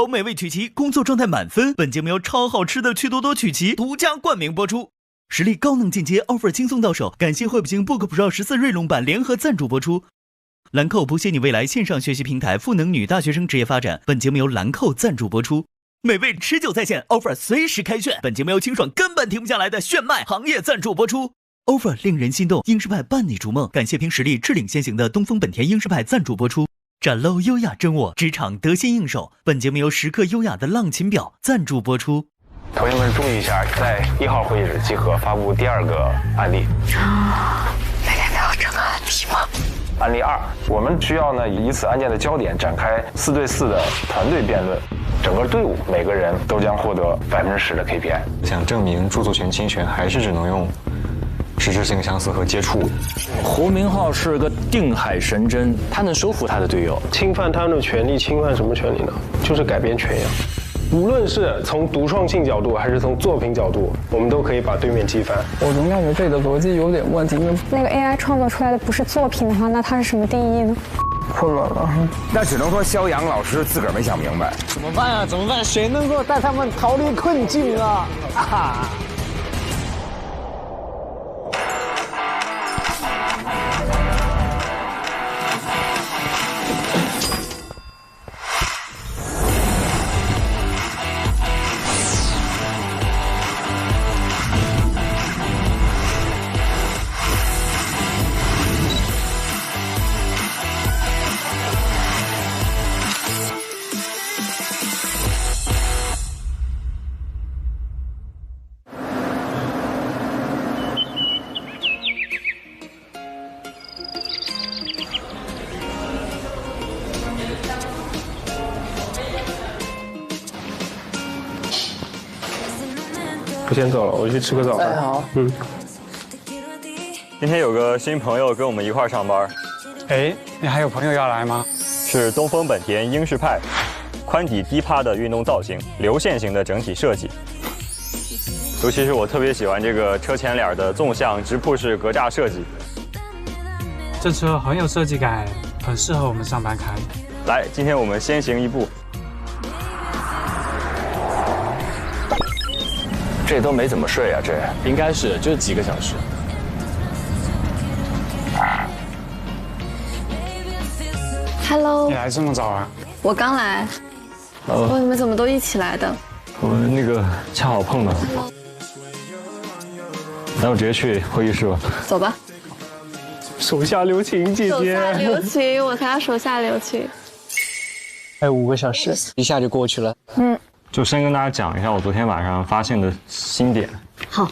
超美味曲奇，工作状态满分。本节目由超好吃的趣多多曲奇独家冠名播出，实力高能进阶 offer 轻松到手。感谢惠普星 Book Pro 14锐龙版联合赞助播出。兰蔻不屑你未来线上学习平台，赋能女大学生职业发展。本节目由兰蔻赞助播出。美味持久在线 offer 随时开炫。本节目由清爽根本停不下来的炫迈行业赞助播出。offer 令人心动，英仕派伴你逐梦。感谢凭实力智领先行的东风本田英仕派赞助播出。展露优雅真我，职场得心应手。本节目由时刻优雅的浪琴表赞助播出。同学们注意一下，在1号会议室集合，发布第2个案例。每天都有这个案例吗？案例2，我们需要呢以此案件的焦点展开4对4的团队辩论，整个队伍每个人都将获得10%的 KPI。想证明著作权侵权，还是只能用实质性相似和接触。胡明浩是个定海神针，他能收服他的队友。侵犯他们的权利，侵犯什么权利呢？就是改编权呀。无论是从独创性角度，还是从作品角度，我们都可以把对面击翻。我总感觉这里的逻辑有点问题。那个 AI 创作出来的不是作品的话，那它是什么定义呢？混乱了。那只能说肖阳老师自个儿没想明白。怎么办啊？怎么办？谁能够带他们逃离困境啊？啊！我先走了，我去吃个早饭。哎，好。今天有个新朋友跟我们一块儿上班。哎，你还有朋友要来吗？是东风本田英仕派，宽底低趴的运动造型，流线型的整体设计。尤其是我特别喜欢这个车前脸的纵向直瀑式格栅设计。这车很有设计感，很适合我们上班开。来，今天我们先行一步。这都没怎么睡啊，这应该是就几个小时。Hello， 你来这么早啊？我刚来。哦，你们怎么都一起来的？我们那个恰好碰到。那我直接去会议室吧。走吧。手下留情，姐姐。手下留情，我才要手下留情。还有5个小时，一下就过去了。就先跟大家讲一下我昨天晚上发现的新点。好。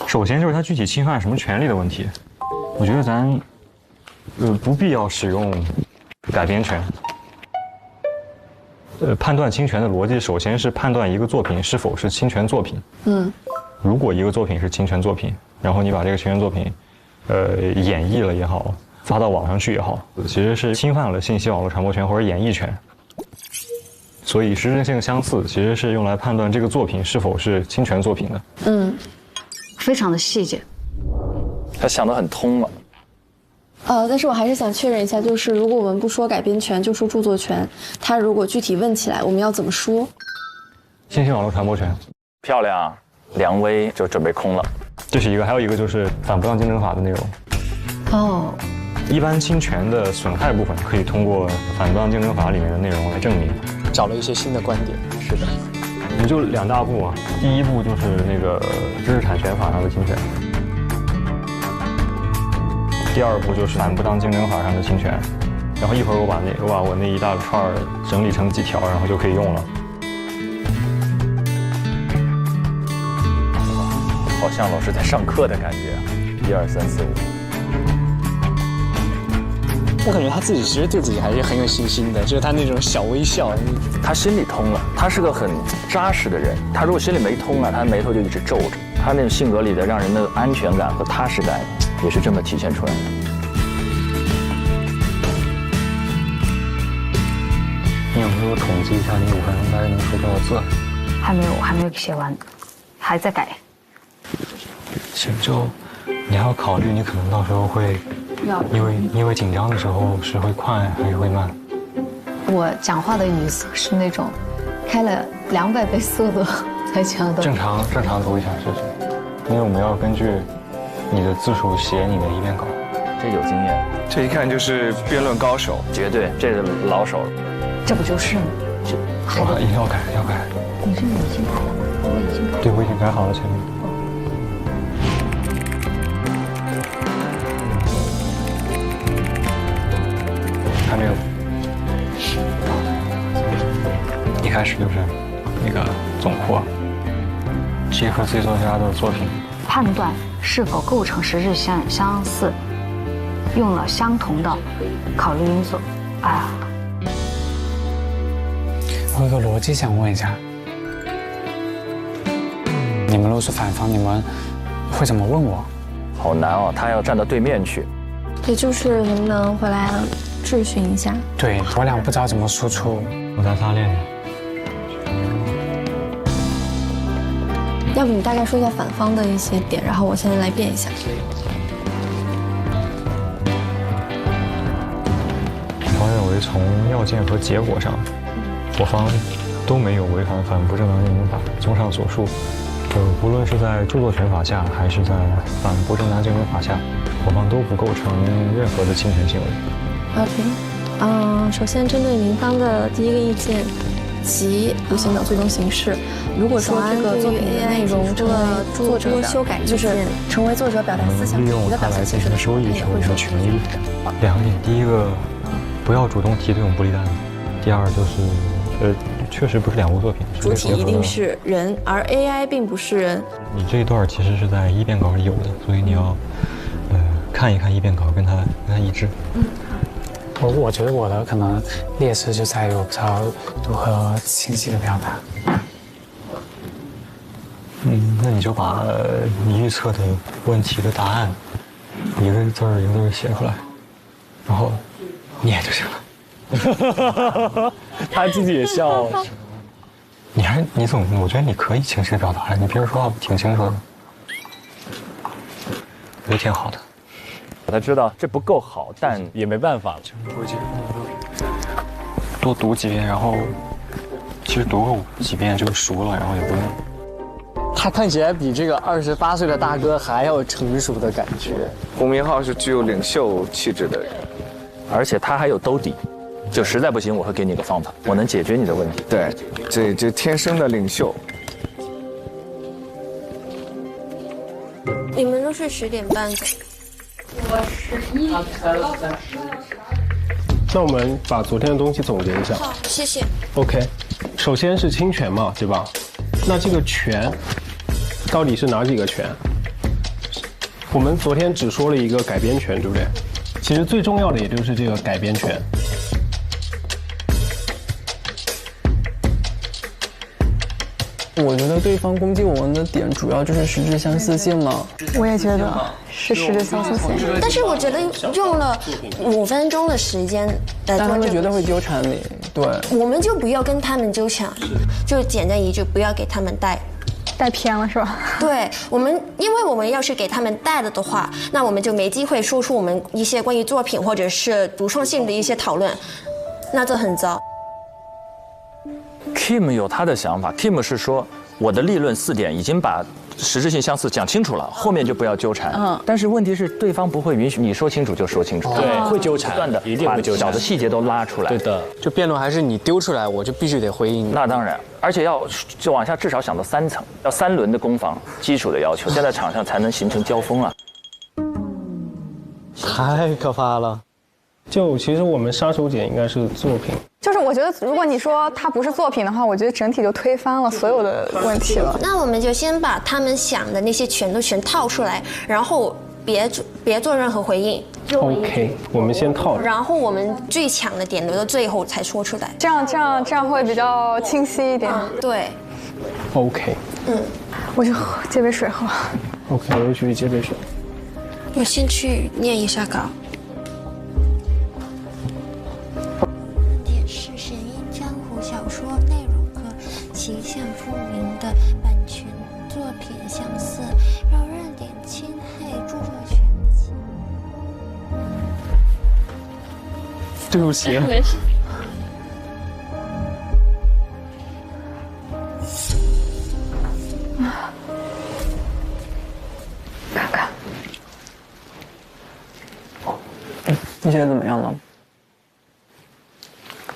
首先就是它具体侵犯什么权利的问题。我觉得咱不必要使用改编权。判断侵权的逻辑，首先是判断一个作品是否是侵权作品。如果一个作品是侵权作品，然后你把这个侵权作品，演绎了也好，发到网上去也好，其实是侵犯了信息网络传播权或者演绎权。所以实质性相似其实是用来判断这个作品是否是侵权作品的。非常的细节。他想得很通了。但是我还是想确认一下，就是如果我们不说改编权，就说著作权，他如果具体问起来，我们要怎么说？信息网络传播权。漂亮，梁威就准备空了。这是一个，还有一个就是反不当竞争法的内容。哦。一般侵权的损害部分可以通过反不当竞争法里面的内容来证明。找了一些新的观点。是的。也就2大步啊。第1步就是那个知识产权法上的侵权。第2步就是反不当竞争法上的侵权。然后一会儿我把我那一大串整理成几条，然后就可以用了。好像老师在上课的感觉。1、2、3、4、5。我感觉他自己其实对自己还是很有信心的，就是他那种小微笑，他心里通了。他是个很扎实的人，他如果心里没通啊，他眉头就一直皱着。他那种性格里的让人的安全感和踏实感，也是这么体现出来的。你有没有统计一下你5分钟大概能说多少字？还没有写完，还在改。行，就你还要考虑，你可能到时候会，因为紧张的时候是会快还是会慢。我讲话的语速是那种开了200倍速度才讲的。正常读一下试试，因为我们要根据你的字数写你的一遍稿。这有经验，这一看就是辩论高手，绝对这是老手。这不就是吗？哇，要改。你是已经改了吗？我已经改了。对，我已经改好了前面。看这个，一开始就是那个总括，结合自己作家的作品，判断是否构成实质相似，用了相同的考虑因素。哎呀，我有个逻辑想问一下，你们如果是反方，你们会怎么问我？好难哦，他要站到对面去。也就是能不能回来质询一下？对我俩不知道怎么输出。我再练练。要不你大概说一下反方的一些点，然后我现在来变一下。我认为从要件和结果上，我方都没有违反反不正当竞争法。综上所述，无论是在著作权法下，还是在反不正当竞争法下，我方都不构成任何的侵权行为。OK，首先针对您方的第一个意见，即无形的最终形式。如果说这个作品的内容成为作者修改，就是成为作者表达思想利用它来进行收益是我们的权益。两个点，第一个，不要主动提这种不利案子；第二就是，确实不是两部作品，主体一定是人，而 AI 并不是人。你这一段其实是在一辩稿里有的，所以你要，看一看一辩稿，跟它一致。我觉得我的可能劣势就在于我不知道如何清晰的表达。那你就把你预测的问题的答案一个字儿一个字儿写出来，然后念就行了。他自己也笑了。你总我觉得你可以清晰表达，你平时说话挺清楚的，我觉得挺好的。他知道这不够好，但也没办法了。多读几遍，然后其实读个几遍就熟了，然后也不用。他看起来比这个28岁的大哥还要成熟的感觉。胡明浩是具有领袖气质的人，而且他还有兜底，就实在不行，我会给你个方法，我能解决你的问题。对，这天生的领袖。你们都是10点半的。我11。那我们把昨天的东西总结一下。好，谢谢。OK， 首先是侵权嘛，对吧？那这个权到底是哪几个权？我们昨天只说了一个改编权，对不对？其实最重要的也就是这个改编权。我觉得对方攻击我们的点主要就是实质相似性嘛。我也觉得是实质相似性，但是我觉得用了5分钟的时间来做，但他们绝对会纠缠你。对，我们就不要跟他们纠缠，就简单一句，不要给他们带偏了是吧？对，因为我们要是给他们带了的话，那我们就没机会说出我们一些关于作品或者是独创性的一些讨论，那这很糟。Kim 有他的想法 ，Kim 是说我的立论4点已经把实质性相似讲清楚了，后面就不要纠缠。但是问题是对方不会允许你说清楚就说清楚，对，会纠缠，不断的一定会纠缠，小的细节都拉出来。对的，就辩论还是你丢出来，我就必须得回应你。那当然，而且就往下至少想到3层，要3轮的攻防基础的要求，在场上才能形成交锋啊。太可怕了。就其实我们杀手锏应该是作品。就是我觉得，如果你说它不是作品的话，我觉得整体就推翻了所有的问题了。那我们就先把他们想的那些全套出来，然后别做任何回应。OK， 我们先套。然后我们最强的点留到最后才说出来。这样会比较清晰一点。对。OK。我就接杯水喝。OK， 我也去接杯水。我先去念一下稿。小说内容和其向不明的版权作品相似，扰乱点侵害著作权的行为。对不起。你写的怎么样了？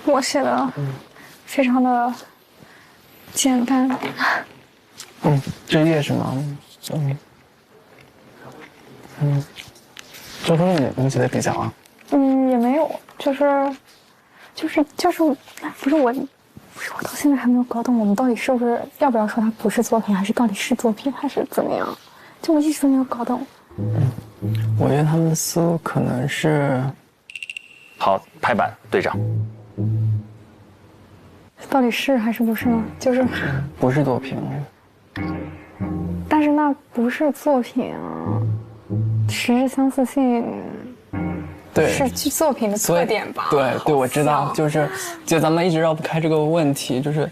我写的非常的简单。这页是吗？这都是你写的比较啊？也没有，就是不是我到现在还没有搞懂我们到底是不是要不要说它不是作品，还是到底是作品，还是怎么样？就我一直都没有搞懂。我觉得他们的思路可能是，好，拍板，队长。到底是还是不是呢？就是不是作品。但是那不是作品啊，实质相似性。对，是作品的特点吧？对，我知道，就咱们一直绕不开这个问题，就是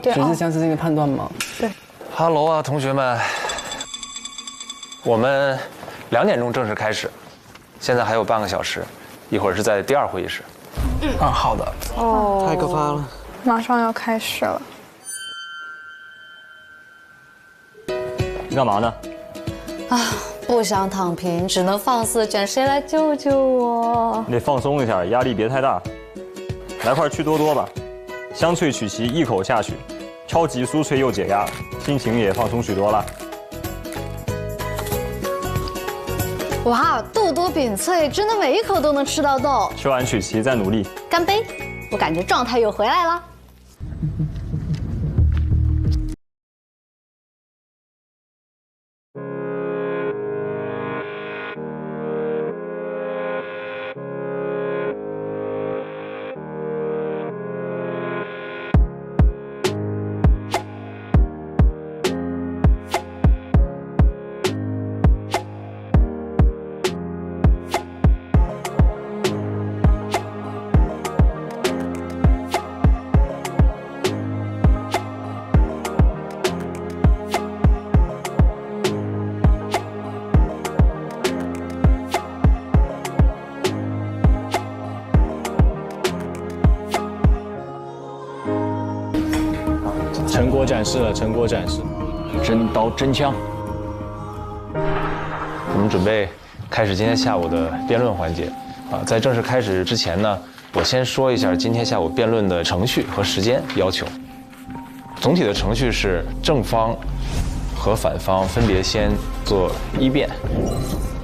对，实质相似性的判断吗？对。Hello 啊，同学们，我们2点钟正式开始，现在还有半个小时，一会儿是在第2会议室。好的。太可怕了，马上要开始了。你干嘛呢？不想躺平，只能放肆卷，谁来救救我？你得放松一下，压力别太大。来块趣多多吧，香脆曲奇一口下去，超级酥脆又解压，心情也放松许多了。哇，豆多饼脆，真的每一口都能吃到豆。吃完曲奇再努力。干杯！我感觉状态又回来了。成果展示了，成果展示，真刀真枪。我们准备开始今天下午的辩论环节在正式开始之前呢，我先说一下今天下午辩论的程序和时间要求。总体的程序是正方和反方分别先做一辩。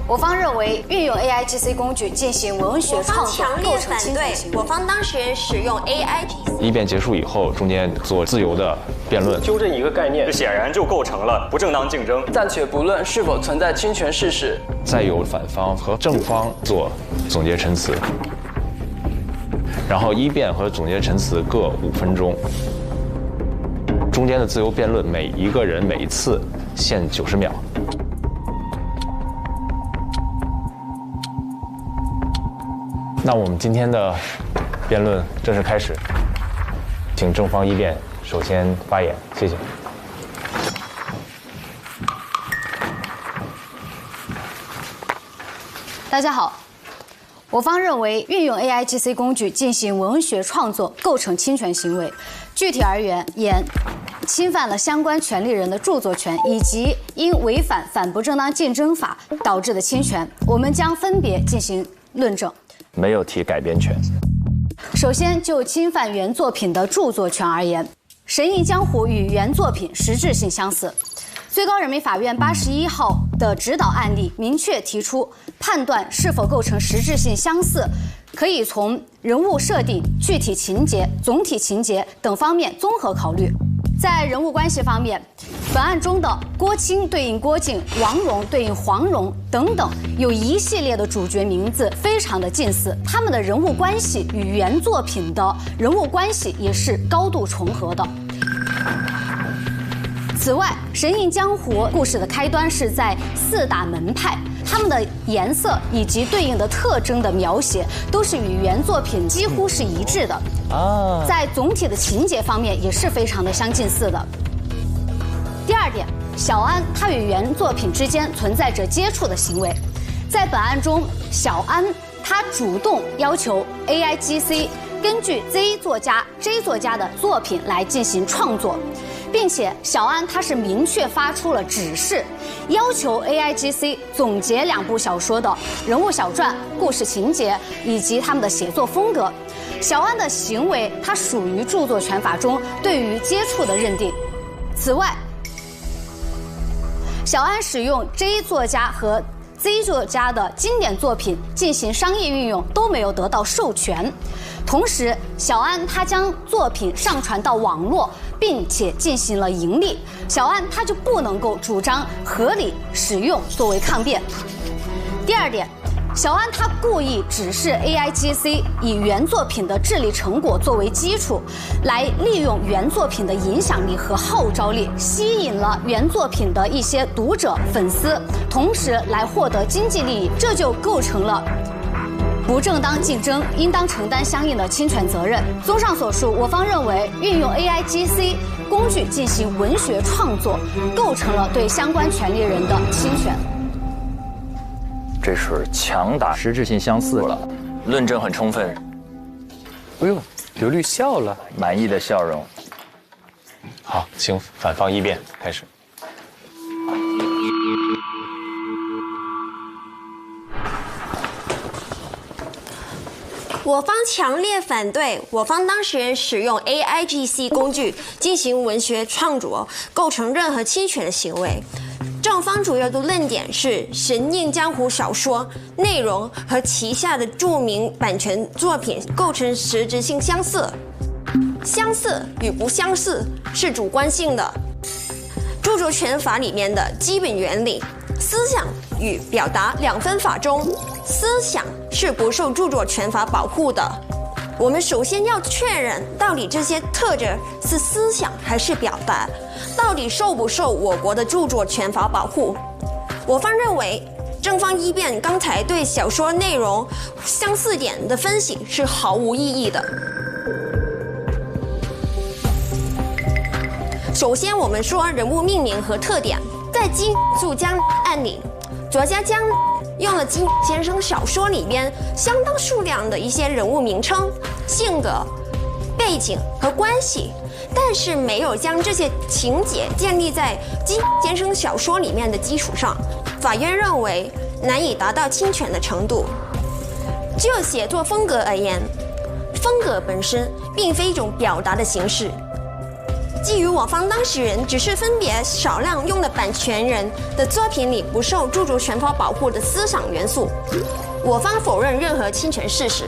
我方认为运用 AIGC 工具进行文学创作构成侵权行为。我方当事人使用 AIGC。一辩结束以后，中间做自由的辩论，纠正一个概念，这显然就构成了不正当竞争。暂且不论是否存在侵权事实，再由反方和正方做总结陈词，然后一辩和总结陈词各5分钟。中间的自由辩论，每一个人每一次限90秒。那我们今天的辩论正式开始，请正方一辩首先发言，谢谢。大家好，我方认为运用 AIGC 工具进行文学创作构成侵权行为。具体而言，侵犯了相关权利人的著作权，以及因违反反不正当竞争法导致的侵权，我们将分别进行论证。没有提改编权。首先，就侵犯原作品的著作权而言，《神隐江湖》与原作品实质性相似。最高人民法院81号的指导案例明确提出，判断是否构成实质性相似，可以从人物设定、具体情节、总体情节等方面综合考虑。在人物关系方面，本案中的郭青对应郭靖，王蓉对应黄蓉等等，有一系列的主角名字非常的近似，他们的人物关系与原作品的人物关系也是高度重合的。此外，《神隐江湖》故事的开端是在4大门派，他们的颜色以及对应的特征的描写都是与原作品几乎是一致的。在总体的情节方面也是非常的相近似的。第二点，小安他与原作品之间存在着接触的行为，在本案中，小安他主动要求 AIGC 根据 Z 作家、J 作家的作品来进行创作。并且小安他是明确发出了指示，要求 AIGC 总结2部小说的人物小传、故事情节以及他们的写作风格。小安的行为，它属于著作权法中对于接触的认定。此外，小安使用 J 作家和 Z 作家的经典作品进行商业运用都没有得到授权。同时，小安他将作品上传到网络，并且进行了盈利，小安他就不能够主张合理使用作为抗辩。第二点，小安他故意指示 AIGC 以原作品的智力成果作为基础，来利用原作品的影响力和号召力，吸引了原作品的一些读者、粉丝，同时来获得经济利益，这就构成了不正当竞争，应当承担相应的侵权责任。综上所述，我方认为运用 AIGC 工具进行文学创作，构成了对相关权利人的侵权。这是强打实质性相似了，论证很充分。哎呦，刘律笑了，满意的笑容。好，请反方一辩开始。我方强烈反对我方当事人使用 AIGC 工具进行文学创作，构成任何侵权的行为。正方主要的论点是《神印江湖》小说内容和旗下的著名版权作品构成实质性相似，相似与不相似是主观性的。著作权法里面的基本原理，思想与表达2分法中，思想是不受著作权法保护的。我们首先要确认，到底这些特征是思想还是表达，到底受不受我国的著作权法保护。我方认为，正方一辩刚才对小说内容相似点的分析是毫无意义的。首先，我们说人物命名和特点，在金素江案里，作家将用了金先生小说里边相当数量的一些人物名称、性格、背景和关系，但是没有将这些情节建立在金先生小说里面的基础上。法院认为难以达到侵权的程度。就写作风格而言，风格本身并非一种表达的形式。基于我方当事人只是分别少量用了版权人的作品里不受著作权法保护的思想元素，我方否认任何侵权事实。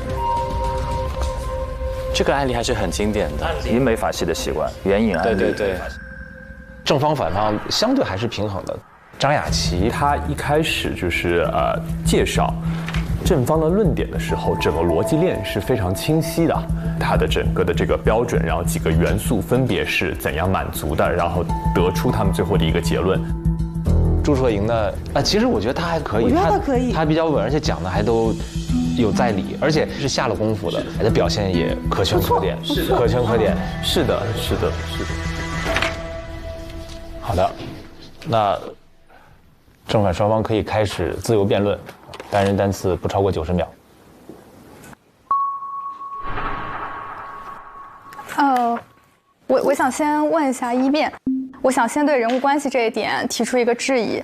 这个案例还是很经典的，英美法系的习惯，援引案例。对，正方反方相对还是平衡的。张雅琪他一开始就是介绍正方的论点的时候，整个逻辑链是非常清晰的，它的整个的这个标准，然后几个元素分别是怎样满足的，然后得出他们最后的一个结论。朱彻莹的其实我觉得他还可以，我觉得他可以，他比较稳，而且讲的还都有在理，而且是下了功夫的，他的表现也可圈可点，可圈可点。是的。好的，那正反双方可以开始自由辩论，单人单次不超过90秒。我想先问一下一辩，我想先对人物关系这一点提出一个质疑。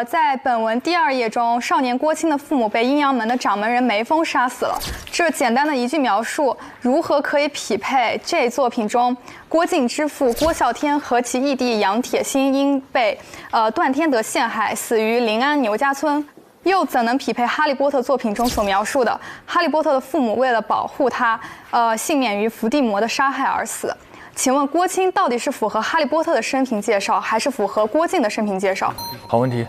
在本文第2页中，少年郭青的父母被阴阳门的掌门人梅峰杀死了。这简单的一句描述，如何可以匹配这作品中郭靖之父郭啸天和其义弟杨铁心因被段天德陷害死于临安牛家村？又怎能匹配哈利波特作品中所描述的哈利波特的父母为了保护他，幸免于伏地魔的杀害而死？请问郭青到底是符合哈利波特的生平介绍，还是符合郭靖的生平介绍？好问题。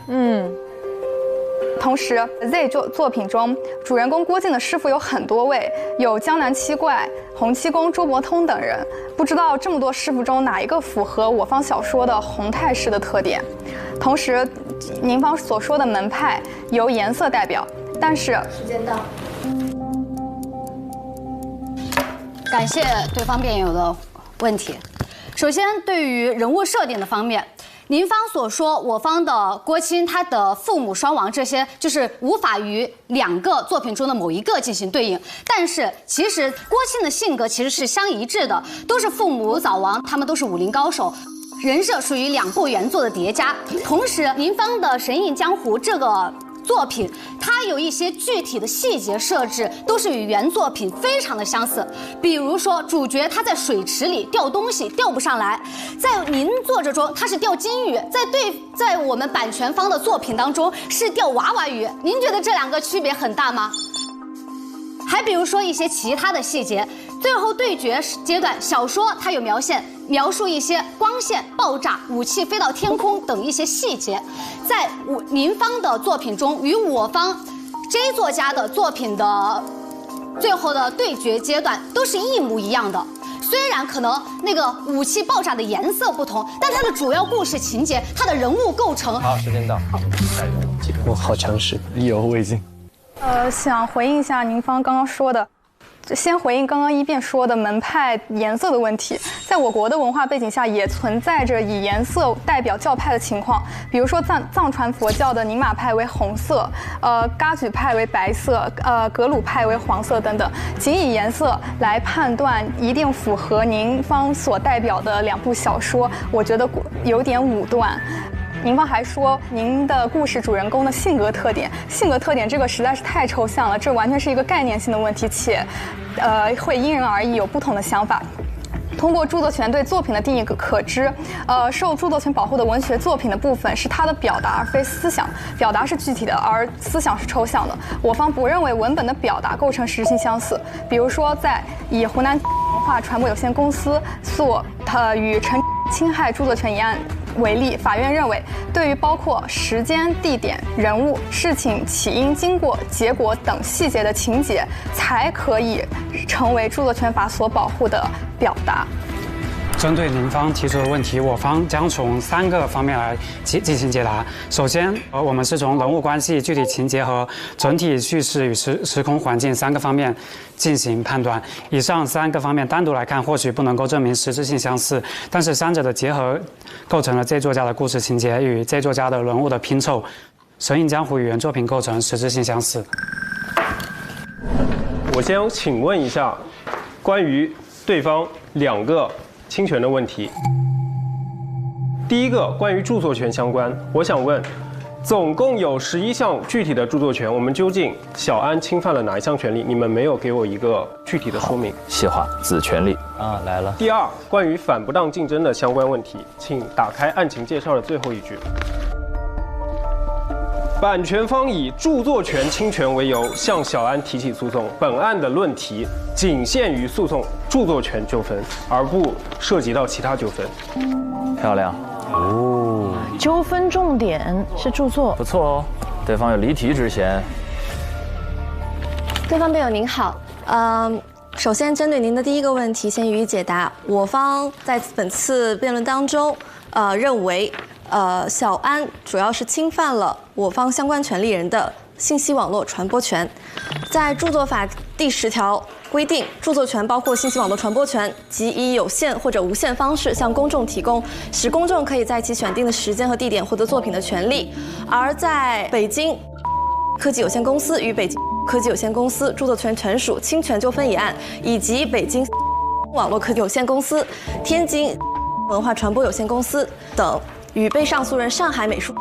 同时 Z 作品中主人公郭靖的师傅有很多位，有江南七怪、洪七公、周伯通等人，不知道这么多师傅中哪一个符合我方小说的洪太师的特点？同时，您方所说的门派由颜色代表，但是时间到。感谢对方辩友的问题。首先，对于人物设定的方面，您方所说我方的郭青他的父母双亡，这些就是无法与2个作品中的某一个进行对应。但是其实郭青的性格其实是相一致的，都是父母早亡，他们都是武林高手。人设属于2部原作的叠加，同时宁芳的《神印江湖》这个作品，它有一些具体的细节设置都是与原作品非常的相似。比如说，主角他在水池里钓东西钓不上来，在您作者中他是钓金鱼，在我们版权方的作品当中是钓娃娃鱼。您觉得这2个区别很大吗？还比如说一些其他的细节，最后对决阶段，小说它有描述一些光线爆炸、武器飞到天空等一些细节，在您方的作品中与我方 J 作家的作品的最后的对决阶段都是一模一样的。虽然可能那个武器爆炸的颜色不同，但它的主要故事情节、它的人物构成……好，时间到。好，我好强势，意犹未尽。想回应一下宁芳刚刚说的。先回应刚刚一辩说的门派颜色的问题，在我国的文化背景下，也存在着以颜色代表教派的情况。比如说藏传佛教的宁玛派为红色，噶举派为白色，格鲁派为黄色等等，仅以颜色来判断一定符合宁芳所代表的2部小说，我觉得有点武断。宁芳还说，您的故事主人公的性格特点这个实在是太抽象了，这完全是一个概念性的问题，且，会因人而异，有不同的想法。通过著作权对作品的定义可知，受著作权保护的文学作品的部分是它的表达而非思想，表达是具体的，而思想是抽象的。我方不认为文本的表达构成实质性相似。比如说，以湖南文化传播有限公司与陈侵害著作权一案为例，法院认为，对于包括时间、地点、人物、事情起因、经过、结果等细节的情节，才可以成为著作权法所保护的表达。针对您方提出的问题，我方将从3个方面来进行解答。首先，我们是从人物关系、具体情节和整体叙事与时空环境3个方面进行判断。以上3个方面单独来看，或许不能够证明实质性相似，但是3者的结合构成了这作家的故事情节与这作家的人物的拼凑。《神印江湖》与原作品构成实质性相似。我先请问一下，关于对方2个侵权的问题。第一个关于著作权相关，我想问，总共有11项具体的著作权，我们究竟小安侵犯了哪一项权利？你们没有给我一个具体的说明。细化子权利啊，来了。第2，关于反不当竞争的相关问题，请打开案情介绍的最后一句。版权方以著作权侵权为由向小安提起诉讼，本案的论题仅限于诉讼著作权纠纷，而不涉及到其他纠纷。漂亮哦！纠纷重点是著作，不错哦。对方有离题之嫌。对方辩友您好，首先针对您的第1个问题先予以解答。我方在本次辩论当中，认为。小安主要是侵犯了我方相关权利人的信息网络传播权。在著作法第10条规定，著作权包括信息网络传播权，即以有限或者无限方式向公众提供，使公众可以在其选定的时间和地点获得作品的权利。而在北京科技有限公司与北京科技有限公司著作权权属侵权纠纷一案，以及北京网络科技有限公司、天津文化传播有限公司等与被上诉人上海美术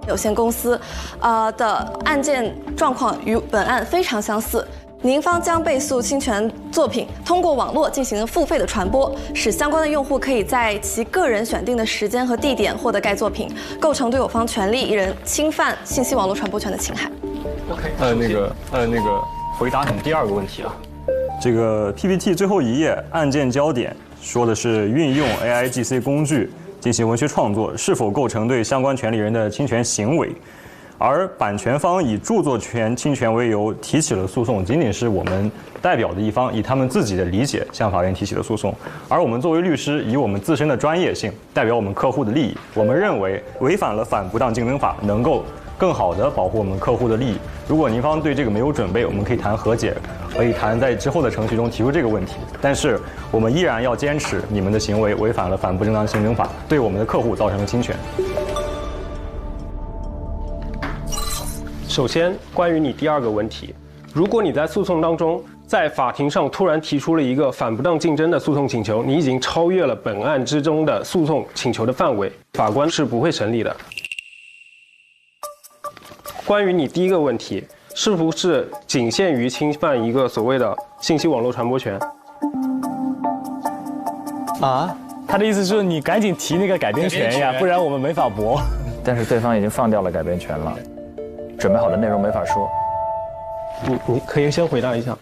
有限公司的案件状况与本案非常相似。您方将被诉侵权作品通过网络进行付费的传播，使相关的用户可以在其个人选定的时间和地点获得该作品，构成对我方权利人侵犯信息网络传播权的侵害。那个回答你第2个问题啊，这个 PPT 最后一页案件焦点说的是运用 AIGC 工具进行文学创作是否构成对相关权利人的侵权行为，而版权方以著作权侵权为由提起了诉讼，仅仅是我们代表的一方以他们自己的理解向法院提起的诉讼，而我们作为律师以我们自身的专业性代表我们客户的利益，我们认为违反了反不当竞争法能够更好地保护我们客户的利益。如果您方对这个没有准备，我们可以谈和解，可以谈在之后的程序中提出这个问题。但是我们依然要坚持你们的行为违反了反不正当竞争法，对我们的客户造成了侵权。首先，关于你第2个问题，如果你在诉讼当中在法庭上突然提出了一个反不当竞争的诉讼请求，你已经超越了本案之中的诉讼请求的范围，法官是不会审理的。关于你第一个问题，是不是仅限于侵犯一个所谓的信息网络传播权？啊，他的意思是你赶紧提那个改编权呀，不然我们没法驳。但是对方已经放掉了改编权了，准备好的内容没法说。你可以先回答一下。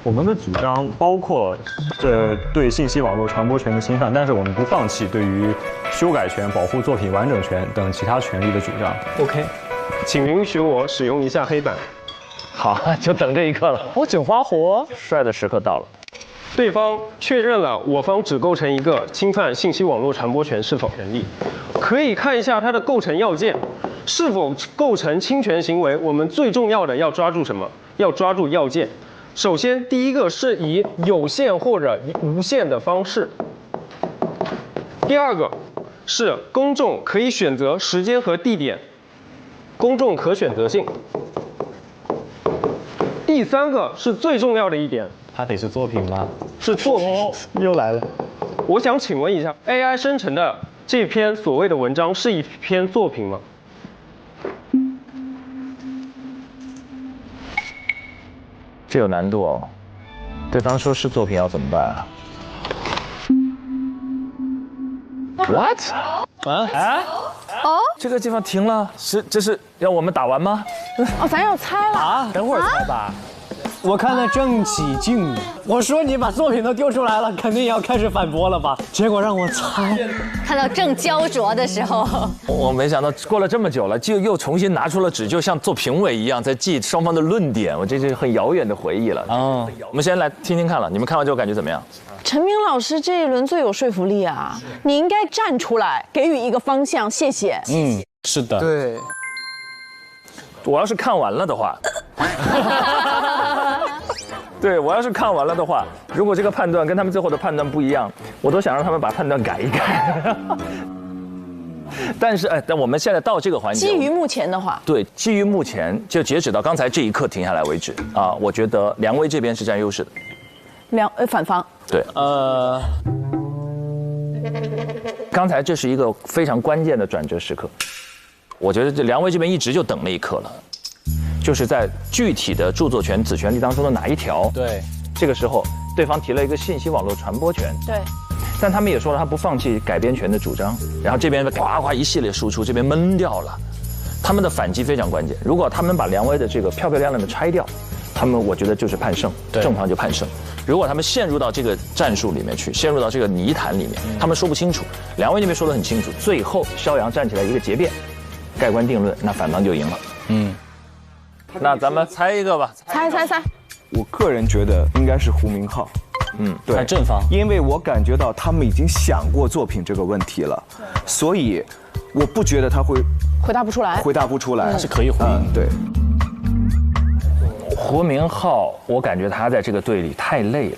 我们的主张包括对信息网络传播权的侵犯，但是我们不放弃对于修改权、保护作品完整权等其他权利的主张。OK， 请允许我使用一下黑板。好，就等这一刻了。我整花活，帅的时刻到了。对方确认了我方只构成一个侵犯信息网络传播权是否成立，可以看一下它的构成要件，是否构成侵权行为。我们最重要的要抓住什么？要抓住要件。首先，第一个是以有限或者无限的方式；第二个是公众可以选择时间和地点，公众可选择性；第三个是最重要的一点，它得是作品吗？是作品。又来了。我想请问一下 ，AI 生成的这篇所谓的文章是一篇作品吗？这有难度哦。对方说是作品要怎么办啊 ？What？ 哦，这个地方停了，这是要我们打完吗？哦，咱要猜了啊，等会儿猜吧。我看得正起劲，我说你把作品都丢出来了，肯定要开始反驳了吧？结果让我猜，看到正焦灼的时候，我没想到过了这么久了，就又重新拿出了纸，就像做评委一样，在记双方的论点。我这是很遥远的回忆了。我们先来听听看了，你们看完之后感觉怎么样？陈明老师这一轮最有说服力啊！你应该站出来，给予一个方向，谢谢。是的。对。我要是看完了的话。对，我要是看完了的话，如果这个判断跟他们最后的判断不一样，我都想让他们把判断改一改。但是，但我们现在到这个环节，基于目前的话，对，基于目前就截止到刚才这一刻停下来为止啊，我觉得梁威这边是占优势的。反方。对。刚才这是一个非常关键的转折时刻，我觉得这梁威这边一直就等那一刻了。就是在具体的著作权子权利当中的哪一条？对，这个时候对方提了一个信息网络传播权。对，但他们也说了他不放弃改编权的主张，然后这边呱呱一系列输出，这边闷掉了。他们的反击非常关键，如果他们把梁威的这个漂漂亮亮的拆掉，他们我觉得就是判胜，正方就判胜。如果他们陷入到这个战术里面去，陷入到这个泥潭里面，他们说不清楚。梁威那边说得很清楚，最后肖阳站起来一个结辩，盖棺定论，那反方就赢了。那咱们猜一个吧，猜。我个人觉得应该是胡明昊。对，正方，因为我感觉到他们已经想过作品这个问题了，所以我不觉得他会回答不出来，他是可以回应。对。胡明昊，我感觉他在这个队里太累了。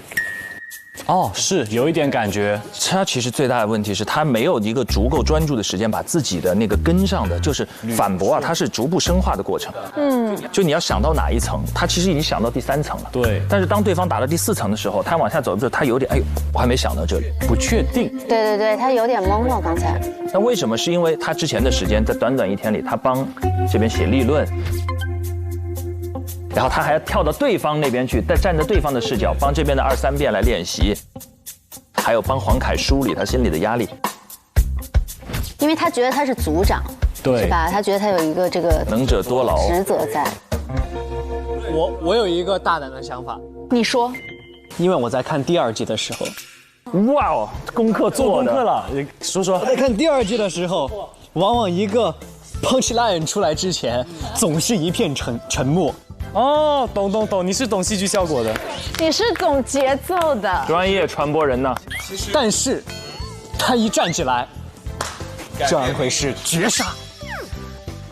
哦，是有一点感觉。他其实最大的问题是他没有一个足够专注的时间把自己的那个跟上的，就是反驳啊，它是逐步深化的过程。就你要想到哪一层，他其实已经想到第3层了。对。但是当对方打到第4层的时候，他往下走的时候，他有点我还没想到这里，不确定。对，他有点懵了刚才。那为什么？是因为他之前的时间在短短1天里，他帮这边写立论。然后他还要跳到对方那边去，站在对方的视角，帮这边的2、3遍来练习，还有帮黄凯梳理他心里的压力。因为他觉得他是组长，对，是吧？他觉得他有一个这个能者多劳职责在。我有一个大胆的想法，你说。因为我在看第2季的时候，哇哦，功课做功课了，说。我在看第2季的时候，往往一个 punchline 出来之前，总是一片沉默。哦，懂，你是懂戏剧效果的，你是懂节奏的，专业传播人呢。但是，他一站起来，这样会是绝杀。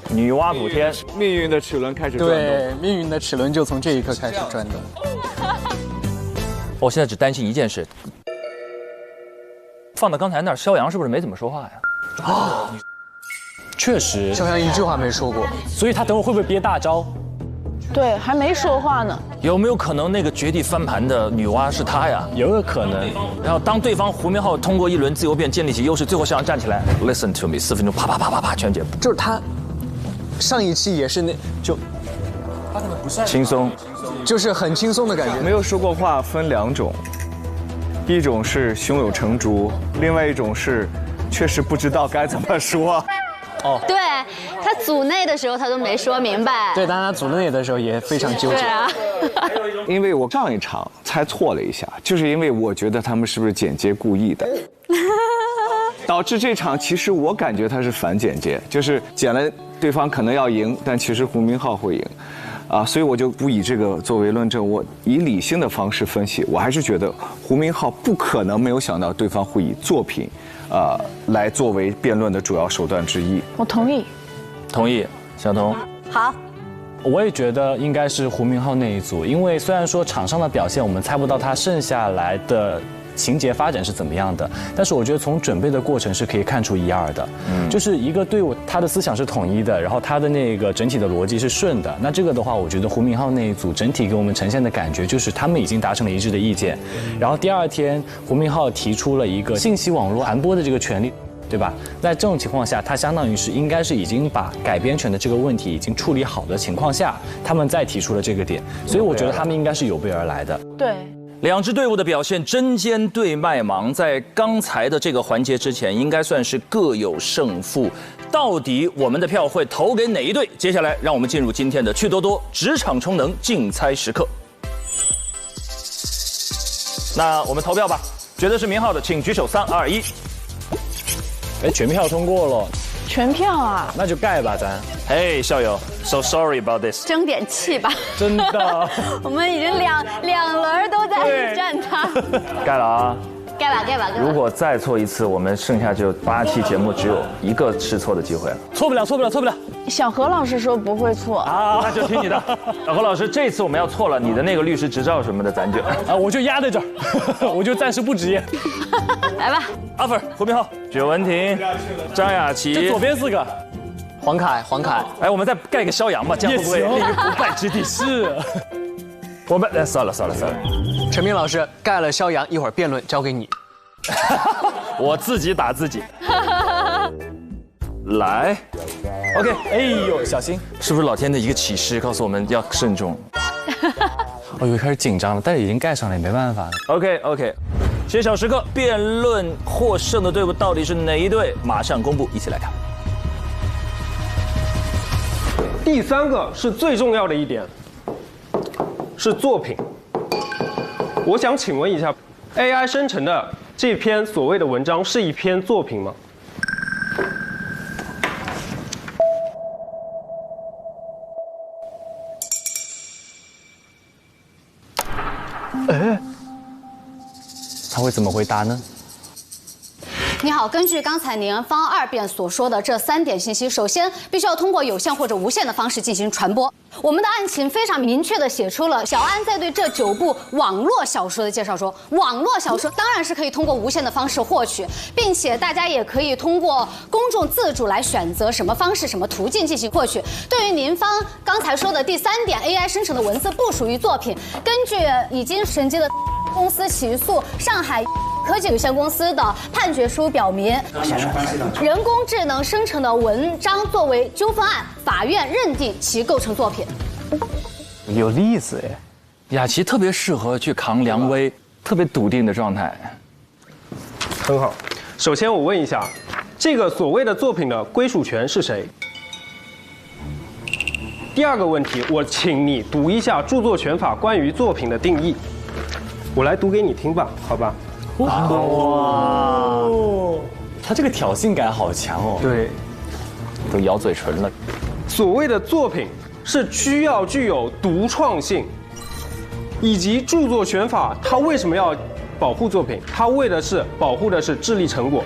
女娲补天，命运的齿轮开始转动。对，命运的齿轮就从这一刻开始转动。我现在只担心一件事，放到刚才那儿，肖阳是不是没怎么说话呀？啊，确实，肖阳一句话没说过，所以他等会儿会不会憋大招？对，还没说话呢。有没有可能那个绝地翻盘的女娲是他呀？有可能。然后当对方胡明浩通过一轮自由辩建立起优势，最后肖阳站起来 ，Listen to me，4分钟啪啪啪啪啪全解。就是他，上一期也是他可能不算轻松，就是很轻松的感觉。没有说过话分2种，一种是胸有成竹，另外一种是确实不知道该怎么说。哦，对他组内的时候他都没说明白。对，但他组内的时候也非常纠结。对啊，因为我上一场猜错了一下，就是因为我觉得他们是不是剪接故意的，导致这场其实我感觉他是反剪接，就是剪了对方可能要赢，但其实胡明浩会赢。所以我就不以这个作为论证，我以理性的方式分析，我还是觉得胡明浩不可能没有想到对方会以作品，来作为辩论的主要手段之一。我同意，同意，小童。好，我也觉得应该是胡明浩那一组，因为虽然说场上的表现我们猜不到他剩下来的情节发展是怎么样的，但是我觉得从准备的过程是可以看出一二的。就是一个队伍他的思想是统一的，然后他的那个整体的逻辑是顺的。那这个的话，我觉得胡明浩那一组整体给我们呈现的感觉就是他们已经达成了一致的意见。然后第二天，胡明浩提出了一个信息网络传播的这个权利，对吧？在这种情况下，他相当于是应该是已经把改编权的这个问题已经处理好的情况下，他们再提出了这个点，所以我觉得他们应该是有备而来的。对。两支队伍的表现针尖对麦芒，在刚才的这个环节之前，应该算是各有胜负。到底我们的票会投给哪一队？接下来，让我们进入今天的趣多多职场充能竞猜时刻。那我们投票吧，觉得是明浩的，请举手，3、2、1。哎，全票通过了。全票啊？那就盖吧，咱。嘿，校友 ，so sorry about this。争点气吧。真的。我们已经两轮都在站他。盖了啊。盖吧，盖吧，盖吧。如果再错一次，我们剩下就8期节目只有一个试错的机会了。错不了，错不了，错不了。小何老师说不会错啊，那就听你的。小何老师，这次我们要错了，你的那个律师执照什么的，咱就我就压在这儿，我就暂时不执业。来吧，阿粉、胡明浩、许文婷、张雅琪，就左边4个。黄凯，哎，我们再盖个肖阳吧，这样会不会立于不败之地？是。我们算了。陈明老师盖了肖阳，一会儿辩论交给你。我自己打自己。来 ，OK， 哎呦，小心！是不是老天的一个启示，告诉我们要慎重？我又开始紧张了，但是已经盖上了，也没办法。OK， 揭晓时刻，辩论获胜的队伍到底是哪一队？马上公布，一起来看。第3个是最重要的一点，是作品。我想请问一下 ，AI 生成的这篇所谓的文章是一篇作品吗？他会怎么回答呢？你好，根据刚才您方2辩所说的这3点信息，首先必须要通过有线或者无线的方式进行传播。我们的案情非常明确地写出了小安在对这9部网络小说的介绍说，网络小说当然是可以通过无线的方式获取，并且大家也可以通过公众自主来选择什么方式、什么途径进行获取。对于您方刚才说的第3点 ，AI 生成的文字不属于作品，根据已经审计的公司起诉上海科技有限公司的判决书表明，人工智能生成的文章作为纠纷案，法院认定其构成作品。有例子哎，雅琪特别适合去扛梁威，特别笃定的状态。很好。首先我问一下，这个所谓的作品的归属权是谁？第2个问题，我请你读一下著作权法关于作品的定义。我来读给你听吧，好吧？哇，他这个挑衅感好强哦。对，都咬嘴唇了。所谓的作品是需要具有独创性，以及著作权法它为什么要保护作品？它为的是保护的是智力成果。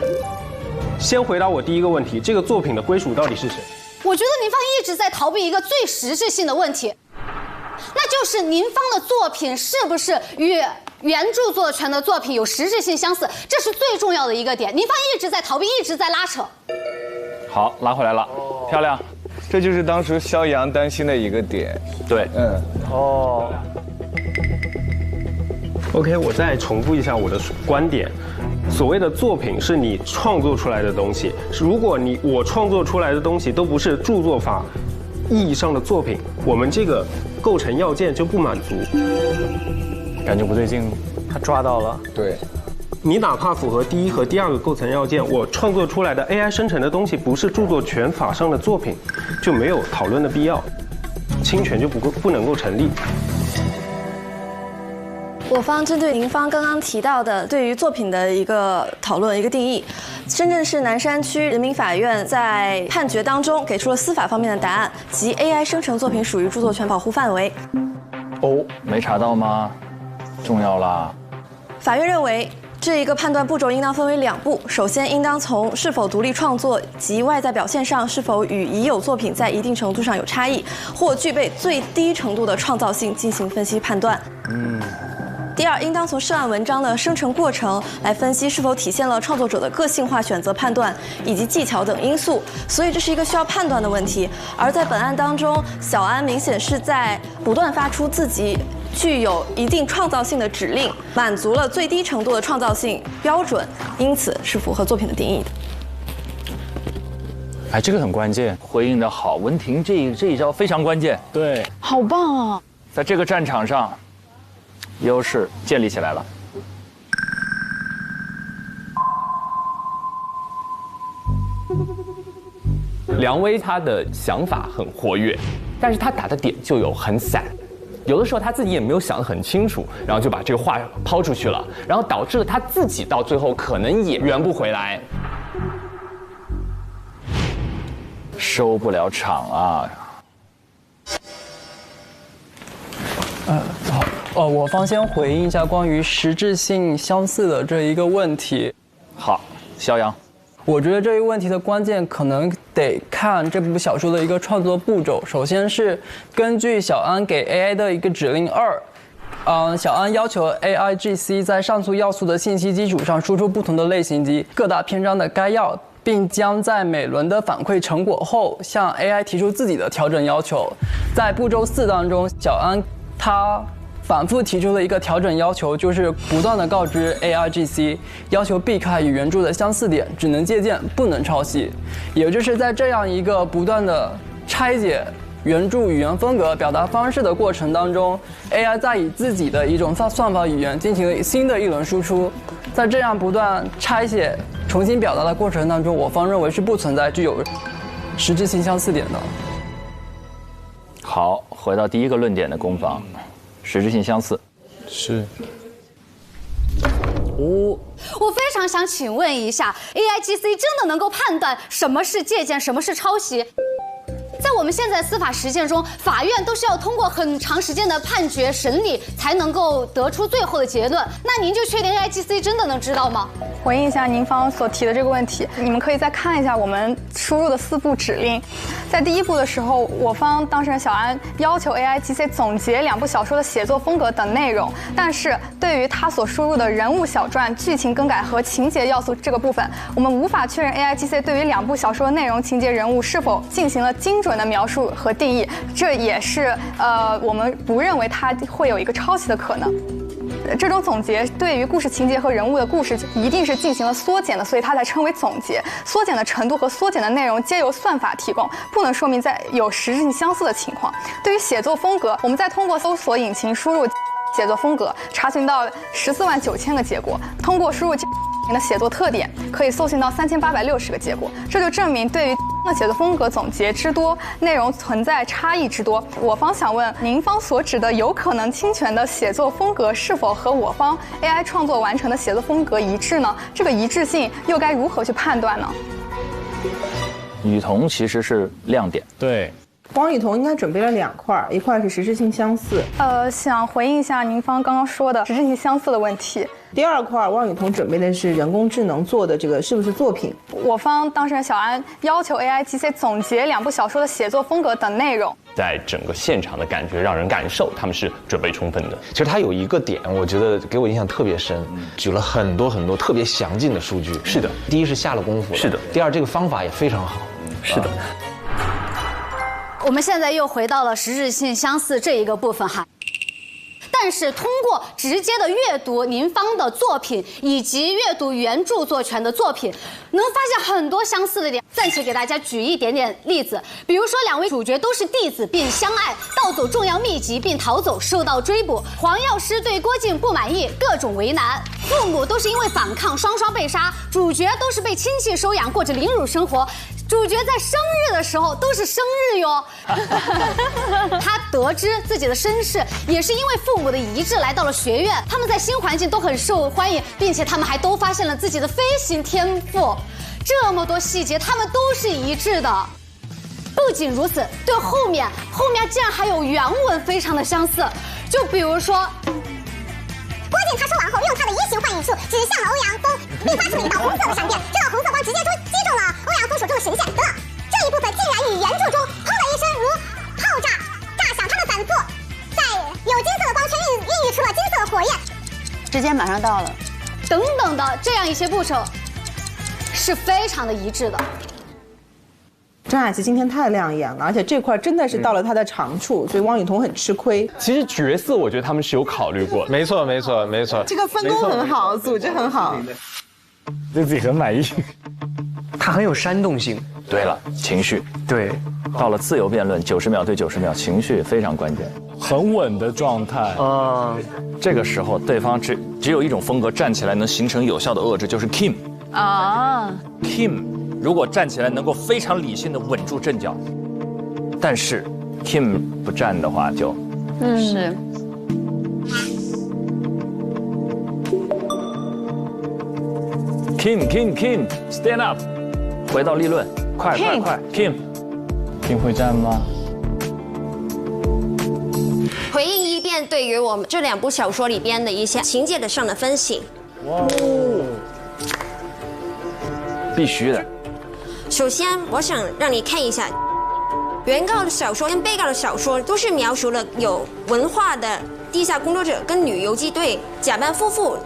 先回答我第1个问题，这个作品的归属到底是谁？我觉得您方一直在逃避一个最实质性的问题，那就是您方的作品是不是与原著作权的作品有实质性相似，这是最重要的一个点。您方一直在逃避，一直在拉扯。好，拉回来了，漂亮。这就是当时肖阳担心的一个点。对，OK， 我再重复一下我的观点。所谓的作品是你创作出来的东西，如果我创作出来的东西都不是著作法意义上的作品，我们这个构成要件就不满足。感觉不对劲，他抓到了。对，你哪怕符合第一和第二个构成要件，我创作出来的 AI 生成的东西不是著作权法上的作品，就没有讨论的必要，侵权就不能够成立。我方针对您方刚刚提到的对于作品的一个讨论、一个定义，深圳市南山区人民法院在判决当中给出了司法方面的答案，即 AI 生成作品属于著作权保护范围。哦，没查到吗？重要啦！法院认为，这一个判断步骤应当分为2步，首先应当从是否独立创作及外在表现上是否与已有作品在一定程度上有差异，或具备最低程度的创造性进行分析判断。第二，应当从涉案文章的生成过程来分析是否体现了创作者的个性化选择判断以及技巧等因素，所以这是一个需要判断的问题。而在本案当中，小安明显是在不断发出自己具有一定创造性的指令，满足了最低程度的创造性标准，因此是符合作品的定义的。哎，这个很关键，回应的好，文婷这一招非常关键。对，好棒啊！在这个战场上，优势建立起来了。梁威他的想法很活跃，但是他打的点就有很散，有的时候他自己也没有想得很清楚，然后就把这个话抛出去了，然后导致了他自己到最后可能也圆不回来，收不了场啊。好，我方先回应一下关于实质性相似的这一个问题。好，肖阳，我觉得这一问题的关键可能得看这部小说的一个创作步骤。首先是根据小安给 AI 的一个指令2，小安要求 AIGC 在上述要素的信息基础上输出不同的类型及各大篇章的概要，并将在每轮的反馈成果后向 AI 提出自己的调整要求。在步骤4当中，小安他反复提出了一个调整要求，就是不断的告知 AIGC， 要求避开与原著的相似点，只能借鉴，不能抄袭。也就是在这样一个不断的拆解原著语言风格、表达方式的过程当中 ，AI 在以自己的一种算法语言进行了新的一轮输出。在这样不断拆写、重新表达的过程当中，我方认为是不存在具有实质性相似点的。好，回到第一个论点的攻防。实质性相似，是。我非常想请问一下 ，AIGC 真的能够判断什么是借鉴，什么是抄袭？在我们现在司法实践中，法院都是要通过很长时间的判决审理才能够得出最后的结论。那您就确定 AIGC 真的能知道吗？回应一下您方所提的这个问题，你们可以再看一下我们输入的4步指令。在第1步的时候，我方当事人小安要求 AIGC 总结2部小说的写作风格等内容，但是对于他所输入的人物小传、剧情更改和情节要素这个部分，我们无法确认 AIGC 对于2部小说的内容、情节、人物是否进行了精准的描述和定义，这也是我们不认为它会有一个抄袭的可能。这种总结对于故事情节和人物的故事一定是进行了缩减的，所以它才称为总结。缩减的程度和缩减的内容皆由算法提供，不能说明在有实质性相似的情况。对于写作风格，我们再通过搜索引擎输入写作风格，查询到149000个结果。通过输入的写作特点，可以搜寻到3860个结果。这就证明对于写作风格总结之多，内容存在差异之多。我方想问，您方所指的有可能侵权的写作风格，是否和我方 AI 创作完成的写作风格一致呢？这个一致性又该如何去判断呢？雨桐其实是亮点，对，汪雨桐应该准备了2块，一块是实质性相似。想回应一下您刚刚说的实质性相似的问题。第2块，汪雨桐准备的是人工智能做的这个是不是作品？我方当事人小安要求 AIGC 总结2部小说的写作风格等内容。在整个现场的感觉让人感受他们是准备充分的。其实他有一个点，我觉得给我印象特别深，举了很多特别详尽的数据。是的，第一是下了功夫，是的。第二，这个方法也非常好。是的。我们现在又回到了实质性相似这一个部分哈。但是通过直接的阅读您方的作品以及阅读原著作权的作品，能发现很多相似的点。暂且给大家举一点点例子，比如说2位主角都是弟子并相爱，盗走重要秘籍并逃走，受到追捕。黄药师对郭靖不满意，各种为难。父母都是因为反抗双双被杀，主角都是被亲戚收养，过着凌辱生活。主角在生日的时候都是生日哟。他得知自己的身世也是因为父母的遗志来到了学院，他们在新环境都很受欢迎，并且他们还都发现了自己的飞行天赋。这么多细节，他们都是一致的。不仅如此，对后面竟然还有原文非常的相似，就比如说。郭靖他说完后，用他的移形换影术指向了欧阳锋，并发出了一道红色的闪电，这道红色光直接击中了欧阳锋手中的神线。得了，这一部分竟然与原著中轰的一声如炮炸炸响，他的反复在有金色的光圈孕育出了金色的火焰。时间马上到了，等等的这样一些步骤是非常的一致的。张雅琪今天太亮眼了，而且这块真的是到了他的长处，所以汪雨桐很吃亏。其实角色我觉得他们是有考虑过的，没错。这个分工很好，组织很好，对自己很满意。它很有煽动性。对了，情绪。对，到了自由辩论，90秒对90秒，情绪非常关键，很稳的状态。这个时候对方只有一种风格站起来能形成有效的遏制，就是 Kim。Kim。如果站起来能够非常理性的稳住阵脚，但是 Kim 不站的话就，是。Kim stand up， 回到立论，快 Kim 会站吗？回应一遍对于我们这2部小说里边的一些情节的上的分析。必须的。首先，我想让你看一下，原告的小说跟被告的小说都是描述了有文化的地下工作者跟女游击队假扮夫妇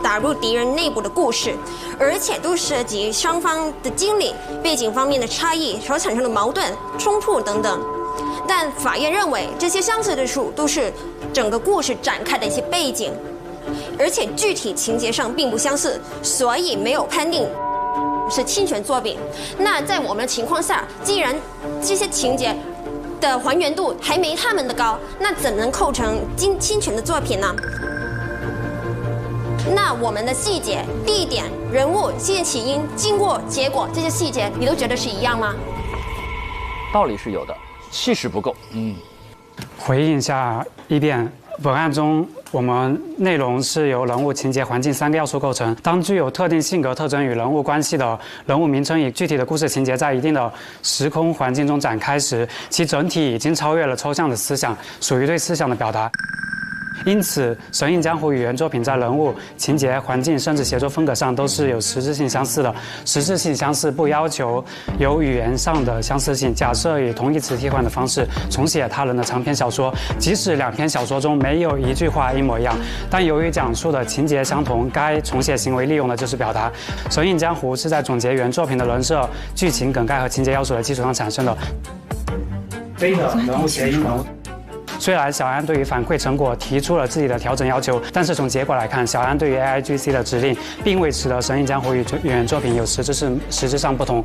打入敌人内部的故事，而且都涉及双方的经历、背景方面的差异所产生的矛盾、冲突等等。但法院认为这些相似之处都是整个故事展开的一些背景，而且具体情节上并不相似，所以没有判定是侵权作品。那在我们的情况下，既然这些情节的还原度还没他们的高，那怎能构成侵权的作品呢？那我们的细节、地点、人物、事件起因、经过、结果这些细节，你都觉得是一样吗？道理是有的，气势不够。回应一下一遍。本案中，我们内容是由人物、情节、环境3个要素构成。当具有特定性格特征与人物关系的人物名称与具体的故事情节在一定的时空环境中展开时，其整体已经超越了抽象的思想，属于对思想的表达。因此，《神隐江湖》与原作品在人物、情节、环境甚至写作风格上都是有实质性相似的。实质性相似不要求有语言上的相似性。假设以同义词替换的方式重写他人的长篇小说，即使2篇小说中没有一句话一模一样，但由于讲述的情节相同，该重写行为利用的就是表达。《神隐江湖》是在总结原作品的人设、剧情、梗概和情节要素的基础上产生的。非的人物谐音人物。虽然小安对于反馈成果提出了自己的调整要求，但是从结果来看，小安对于 AIGC 的指令并未使得《神隐江湖》与原作品有实质上不同。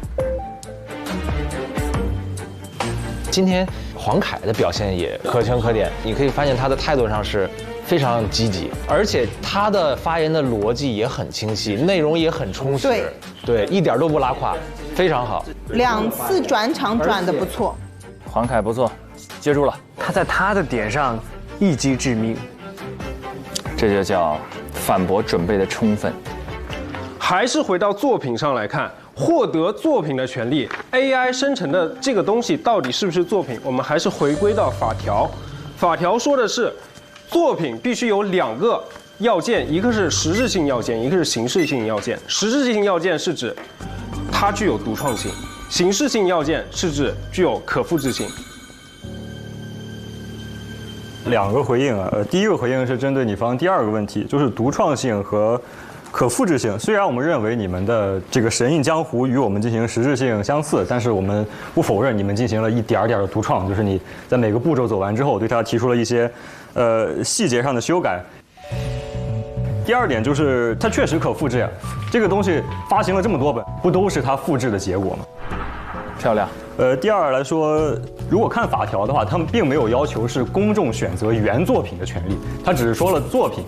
今天黄凯的表现也可圈可点，你可以发现他的态度上是非常积极，而且他的发言的逻辑也很清晰，内容也很充实，对，一点都不拉胯，非常好。2次转场转得不错，黄凯不错，接住了。他在他的点上一击致命，这就叫反驳准备的充分。还是回到作品上来看，获得作品的权利 ，AI 生成的这个东西到底是不是作品？我们还是回归到法条。法条说的是，作品必须有2个要件，一个是实质性要件，一个是形式性要件。实质性要件是指它具有独创性，形式性要件是指具有可复制性。2个回应啊，第一个回应是针对你方第2个问题，就是独创性和可复制性。虽然我们认为你们的这个神印江湖与我们进行实质性相似，但是我们不否认你们进行了一点点的独创，就是你在每个步骤走完之后，对它提出了一些细节上的修改。第2点就是它确实可复制呀，这个东西发行了这么多本，不都是它复制的结果吗？漂亮。第2来说，如果看法条的话，他们并没有要求是公众选择原作品的权利，他只是说了作品。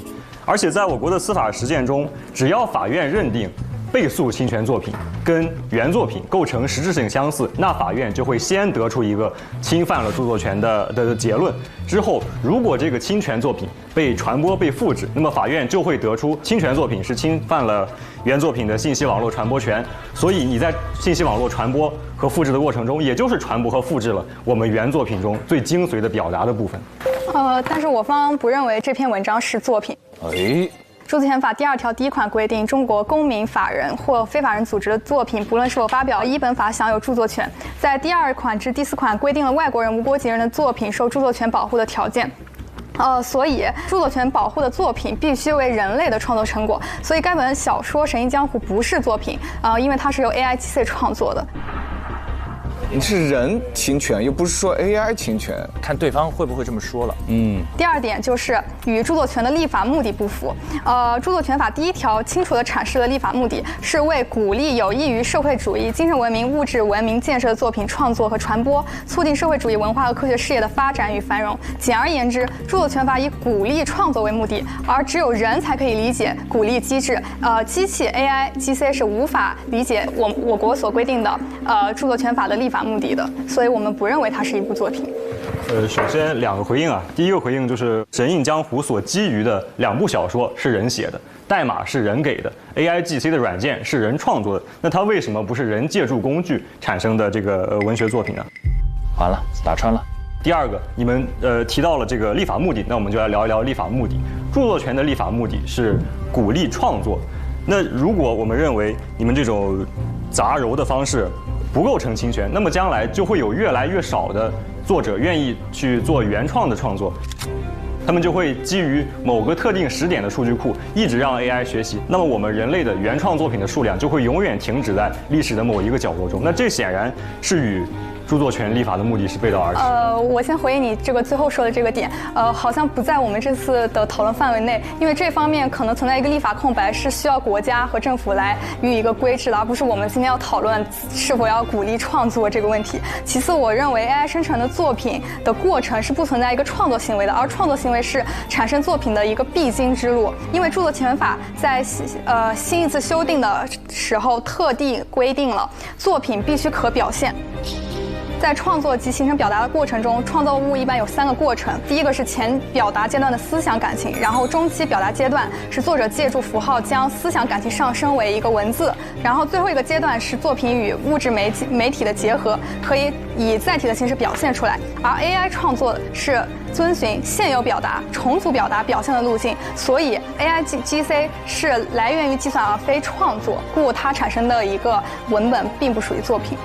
而且在我国的司法实践中，只要法院认定被诉侵权作品跟原作品构成实质性相似，那法院就会先得出一个侵犯了著作权的结论。之后，如果这个侵权作品被传播、被复制，那么法院就会得出侵权作品是侵犯了原作品的信息网络传播权。所以你在信息网络传播和复制的过程中，也就是传播和复制了我们原作品中最精髓的表达的部分。但是我方不认为这篇文章是作品。著作权法第2条第1款规定，中国公民、法人或非法人组织的作品，不论是否发表依本法，享有著作权。在第2款至第4款规定了外国人、无国籍人的作品受著作权保护的条件。所以著作权保护的作品必须为人类的创作成果。所以该本小说《神印江湖》不是作品，因为它是由 AIGC 创作的。你是人侵权，又不是说 AI 侵权，看对方会不会这么说了。第2点就是与著作权的立法目的不符。著作权法第1条清楚地阐释了立法目的是为鼓励有益于社会主义精神文明、物质文明建设的作品创作和传播，促进社会主义文化和科学事业的发展与繁荣。简而言之，著作权法以鼓励创作为目的，而只有人才可以理解鼓励机制。机器 AIGC 是无法理解我国所规定的著作权法的立法目的的，所以我们不认为它是一部作品。首先2个回应啊，第1个回应就是《神印江湖》所基于的2部小说是人写的，代码是人给的 ，AIGC 的软件是人创作的，那它为什么不是人借助工具产生的这个文学作品呢？完了，打穿了。第2个，你们提到了这个立法目的，那我们就来聊一聊立法目的。著作权的立法目的是鼓励创作，那如果我们认为你们这种杂糅的方式不构成侵权，那么将来就会有越来越少的作者愿意去做原创的创作，他们就会基于某个特定时点的数据库一直让 AI 学习，那么我们人类的原创作品的数量就会永远停止在历史的某一个角落中，那这显然是与著作权立法的目的是背道而驰。我先回应你这个最后说的这个点，好像不在我们这次的讨论范围内，因为这方面可能存在一个立法空白，是需要国家和政府来予以一个规制的，而不是我们今天要讨论是否要鼓励创作这个问题。其次，我认为 AI 生成的作品的过程是不存在一个创作行为的，而创作行为是产生作品的一个必经之路。因为著作权法在新一次修订的时候特地规定了作品必须可表现。在创作及形成表达的过程中，创造物一般有3个过程。第一个是前表达阶段的思想感情，然后中期表达阶段是作者借助符号将思想感情上升为一个文字，然后最后一个阶段是作品与物质媒体的结合，可以以载体的形式表现出来。而 AI 创作是遵循现有表达、重组表达表现的路径，所以 AIGC 是来源于计算而非创作，故它产生的一个文本并不属于作品。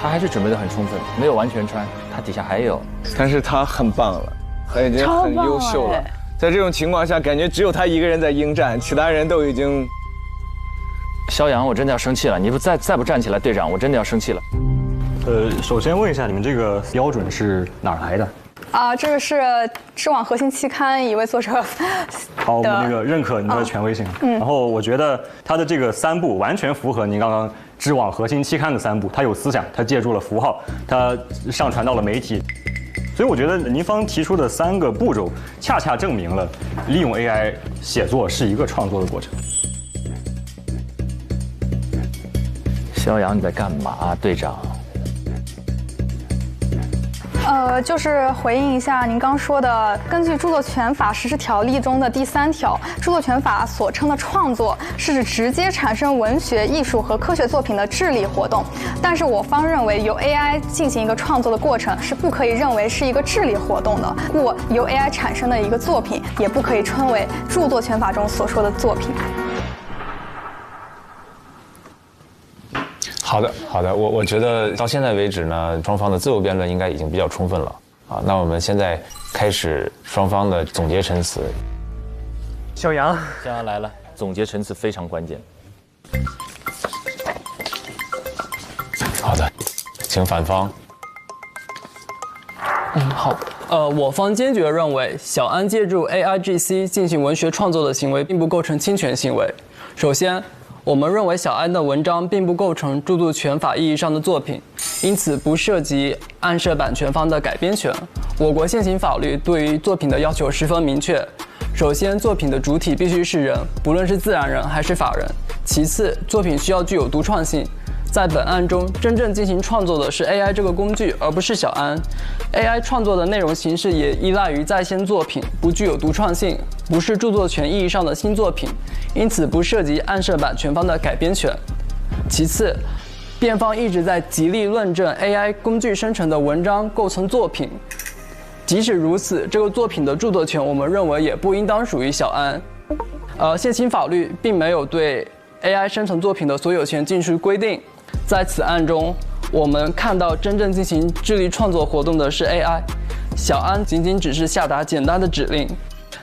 他还是准备得很充分，没有完全穿，他底下还有，但是他很棒了，他已经很优秀了。在这种情况下，感觉只有他一个人在应战，其他人都已经。肖阳，我真的要生气了！你不再不站起来，队长，我真的要生气了。首先问一下，你们这个标准是哪儿来的？这个是知网核心期刊一位作者。好，我们那个认可你的权威性。然后我觉得他的这个3步完全符合您刚刚知网核心期刊的3步，他有思想，他借助了符号，他上传到了媒体，所以我觉得您方提出的3个步骤，恰恰证明了利用 AI 写作是一个创作的过程。肖阳，你在干嘛，队长？就是回应一下您刚说的，根据著作权法实施条例中的第3条，著作权法所称的创作是指直接产生文学、艺术和科学作品的智力活动。但是我方认为，由 AI 进行一个创作的过程是不可以认为是一个智力活动的，故由 AI 产生的一个作品也不可以称为著作权法中所说的作品。好的，我觉得到现在为止呢，双方的自由辩论应该已经比较充分了啊。那我们现在开始双方的总结陈词。小杨来了，总结陈词非常关键。好的，请反方。好。我方坚决认为，小安借助 AIGC 进行文学创作的行为并不构成侵权行为。首先，我们认为小安的文章并不构成著作权法意义上的作品，因此不涉及暗涉版权方的改编权。我国现行法律对于作品的要求十分明确。首先，作品的主体必须是人，不论是自然人还是法人。其次，作品需要具有独创性。在本案中，真正进行创作的是 AI 这个工具，而不是小安。AI 创作的内容形式也依赖于在先作品，不具有独创性，不是著作权意义上的新作品，因此不涉及暗涉版权方的改编权。其次，辩方一直在极力论证 AI 工具生成的文章构成作品。即使如此，这个作品的著作权，我们认为也不应当属于小安。现行法律并没有对 AI 生成作品的所有权进行规定。在此案中，我们看到真正进行智力创作活动的是 AI， 小安仅仅只是下达简单的指令，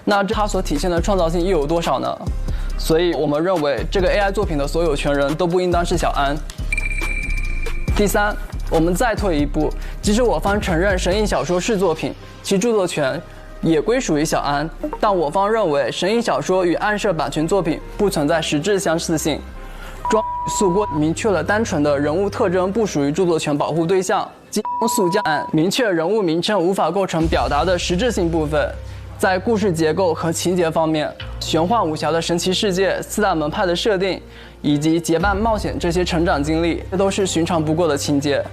那它所体现的创造性又有多少呢？所以我们认为这个 AI 作品的所有权人都不应当是小安。第三，我们再退一步，即使我方承认神隐小说是作品，其著作权也归属于小安，但我方认为神隐小说与暗涉版权作品不存在实质相似性。庄诉郭明确了单纯的人物特征不属于著作权保护对象，金诉江案明确人物名称无法构成表达的实质性部分。在故事结构和情节方面，玄幻武侠的神奇世界、四大门派的设定，以及结伴冒险这些成长经历，这都是寻常不过的情节。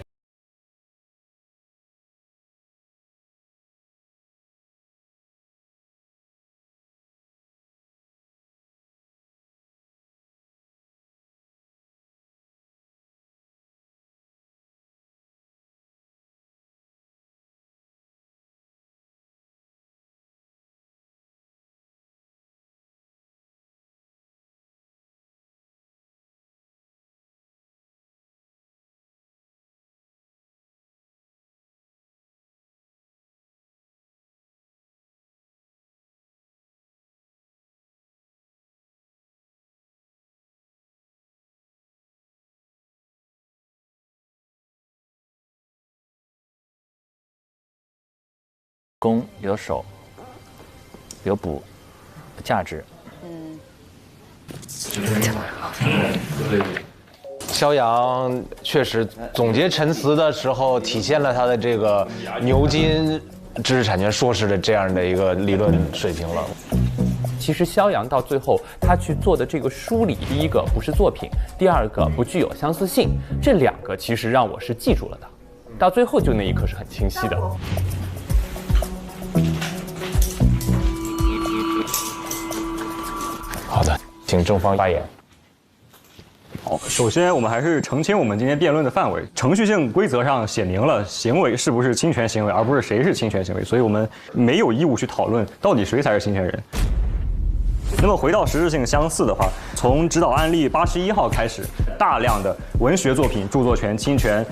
攻有守，有补，有价值。肖阳确实总结陈词的时候，体现了他的这个牛津知识产权硕士的这样的一个理论水平了。其实肖阳到最后他去做的这个梳理，第一个不是作品，第二个不具有相似性，这两个其实让我是记住了的，到最后就那一刻是很清晰的。好的，请正方发言。好，首先我们还是澄清我们今天辩论的范围。程序性规则上写明了行为是不是侵权行为，而不是谁是侵权行为，所以我们没有义务去讨论到底谁才是侵权人。那么回到实质性相似的话，从指导案例81号开始，大量的文学作品著作权侵权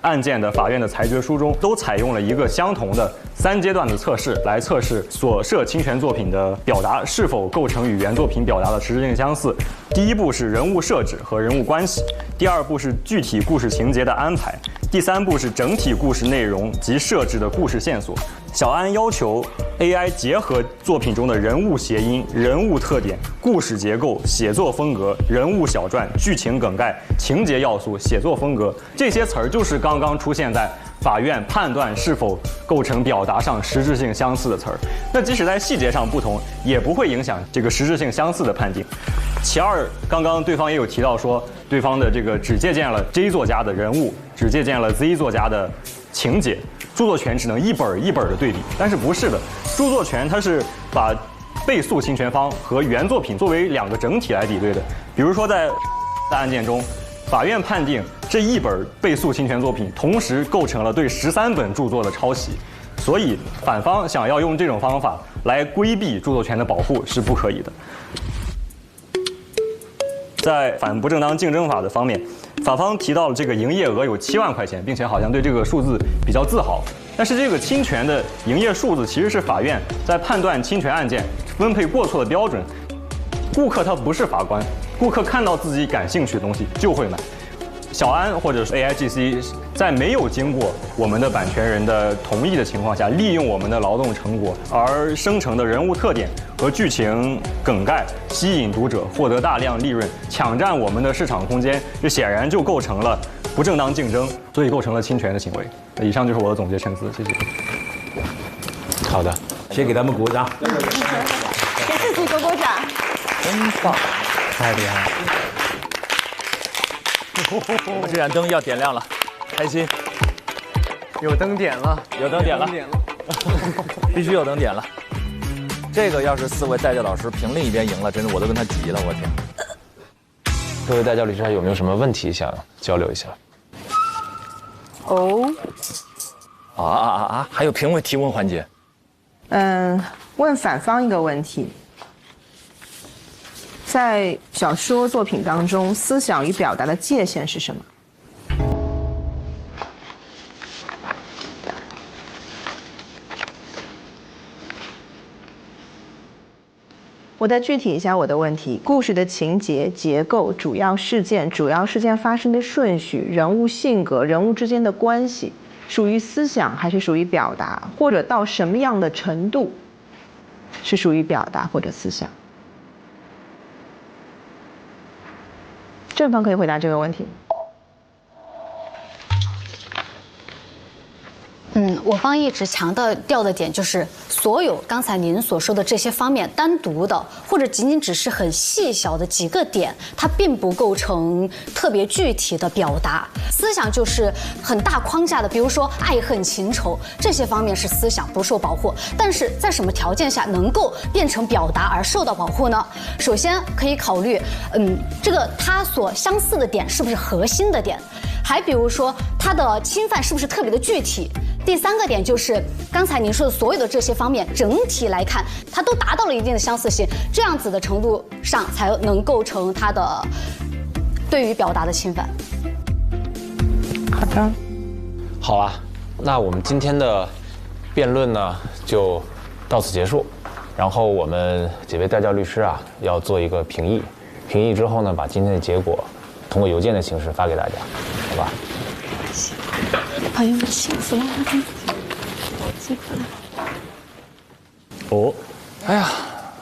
案件的法院的裁决书中，都采用了一个相同的3阶段的测试，来测试所涉侵权作品的表达是否构成与原作品表达的实质性相似。第一步是人物设置和人物关系，第二步是具体故事情节的安排，第三步是整体故事内容及设置的故事线索。小安要求 AI 结合作品中的人物谐音、人物特点、故事结构、写作风格、人物小传、剧情梗概、情节要素、写作风格这些词儿，就是刚刚出现在法院判断是否构成表达上实质性相似的词儿。那即使在细节上不同，也不会影响这个实质性相似的判定。其二，刚刚对方也有提到说，对方的这个只借鉴了 J 作家的人物，只借鉴了 Z 作家的情节。著作权只能一本一本的对比，但是不是的，著作权它是把被诉侵权方和原作品作为两个整体来比对的。比如说在案件中，法院判定这一本被诉侵权作品同时构成了对13本著作的抄袭，所以反方想要用这种方法来规避著作权的保护是不可以的。在反不正当竞争法的方面，法方提到了这个营业额有7万块钱，并且好像对这个数字比较自豪。但是这个侵权的营业数字其实是法院在判断侵权案件分配过错的标准。顾客他不是法官，顾客看到自己感兴趣的东西就会买。小安或者是 AIGC 在没有经过我们的版权人的同意的情况下，利用我们的劳动成果而生成的人物特点和剧情梗概吸引读者，获得大量利润，抢占我们的市场空间，这显然就构成了不正当竞争，所以构成了侵权的行为。以上就是我的总结陈词，谢谢。好的，先给他们鼓掌，给自己鼓鼓掌，真棒，太厉害了。我们这盏灯要点亮了，开心。有灯点了，有灯点了，必须有灯点了。这个要是4位代教老师凭另一边赢了，真的我都跟他急了，我天。各位代教律师还有没有什么问题想交流一下？还有评委提问环节。问反方一个问题。在小说作品当中，思想与表达的界限是什么？我再具体一下我的问题：故事的情节、结构、主要事件发生的顺序、人物性格、人物之间的关系，属于思想还是属于表达？或者到什么样的程度是属于表达或者思想？正方可以回答这个问题。我方一直强调的点就是，所有刚才您所说的这些方面单独的，或者仅仅只是很细小的几个点，它并不构成特别具体的表达。思想就是很大框架的，比如说爱恨情仇这些方面是思想不受保护，但是在什么条件下能够变成表达而受到保护呢？首先可以考虑，这个它所相似的点是不是核心的点？还比如说它的侵犯是不是特别的具体？第3个点就是刚才您说的所有的这些方面，整体来看，它都达到了一定的相似性，这样子的程度上才能构成它的对于表达的侵犯。好的，好了，那我们今天的辩论呢就到此结束。然后我们几位代教律师啊要做一个评议，评议之后呢，把今天的结果通过邮件的形式发给大家，好吧？哎呦，气死了！辛苦了。哎呀，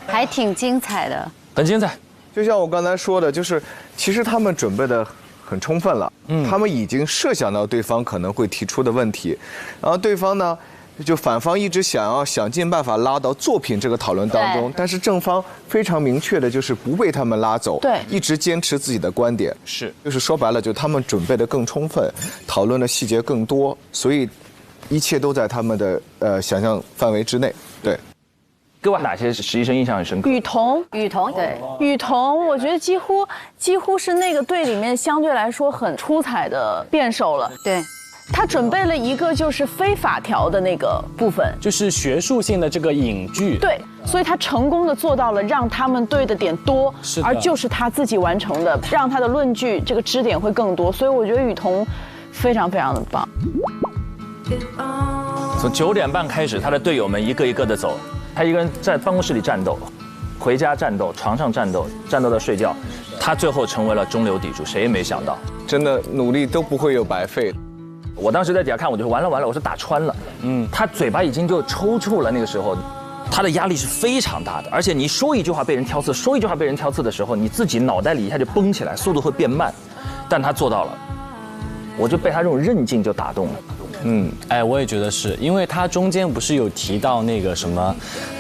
还挺精彩的，很精彩。就像我刚才说的，就是其实他们准备的很充分了，他们已经设想到对方可能会提出的问题，然后对方呢，就反方一直想尽办法拉到作品这个讨论当中，但是正方非常明确的就是不被他们拉走，对，一直坚持自己的观点，就是说白了，就他们准备的更充分，讨论的细节更多，所以一切都在他们的想象范围之内，对。各位哪些实习生印象很深刻？雨桐，对，雨桐，我觉得几乎是那个队里面相对来说很出彩的辩手了。对，他准备了一个就是非法条的那个部分，就是学术性的这个引据。对，所以他成功的做到了让他们对的点多，而就是他自己完成的，让他的论据这个支点会更多。所以我觉得雨桐非常非常的棒。从9点半开始，他的队友们一个一个的走。他一个人在办公室里战斗，回家战斗，床上战斗，战斗到睡觉，他最后成为了中流砥柱，谁也没想到，真的努力都不会有白费。我当时在底下看，我就完了，我说打穿了，他嘴巴已经就抽搐了，那个时候，他的压力是非常大的，而且你说一句话被人挑刺，说一句话被人挑刺的时候，你自己脑袋里一下就绷起来，速度会变慢，但他做到了，我就被他这种韧劲就打动了。我也觉得是，因为它中间不是有提到那个什么，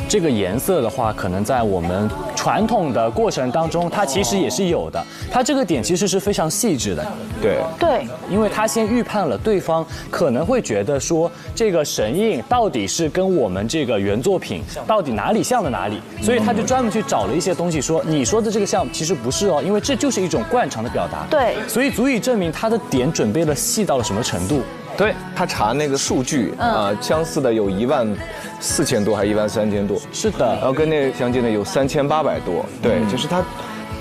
这个颜色的话，可能在我们传统的过程当中，它其实也是有的。它这个点其实是非常细致的。对，因为他先预判了对方可能会觉得说这个神印到底是跟我们这个原作品到底哪里像的哪里，所以他就专门去找了一些东西说，你说的这个像其实不是哦，因为这就是一种惯常的表达。对，所以足以证明他的点准备了细到了什么程度。对，他查那个数据相似的有14000多还是13000多，是的，然后跟那相近的有3800多，对，就是他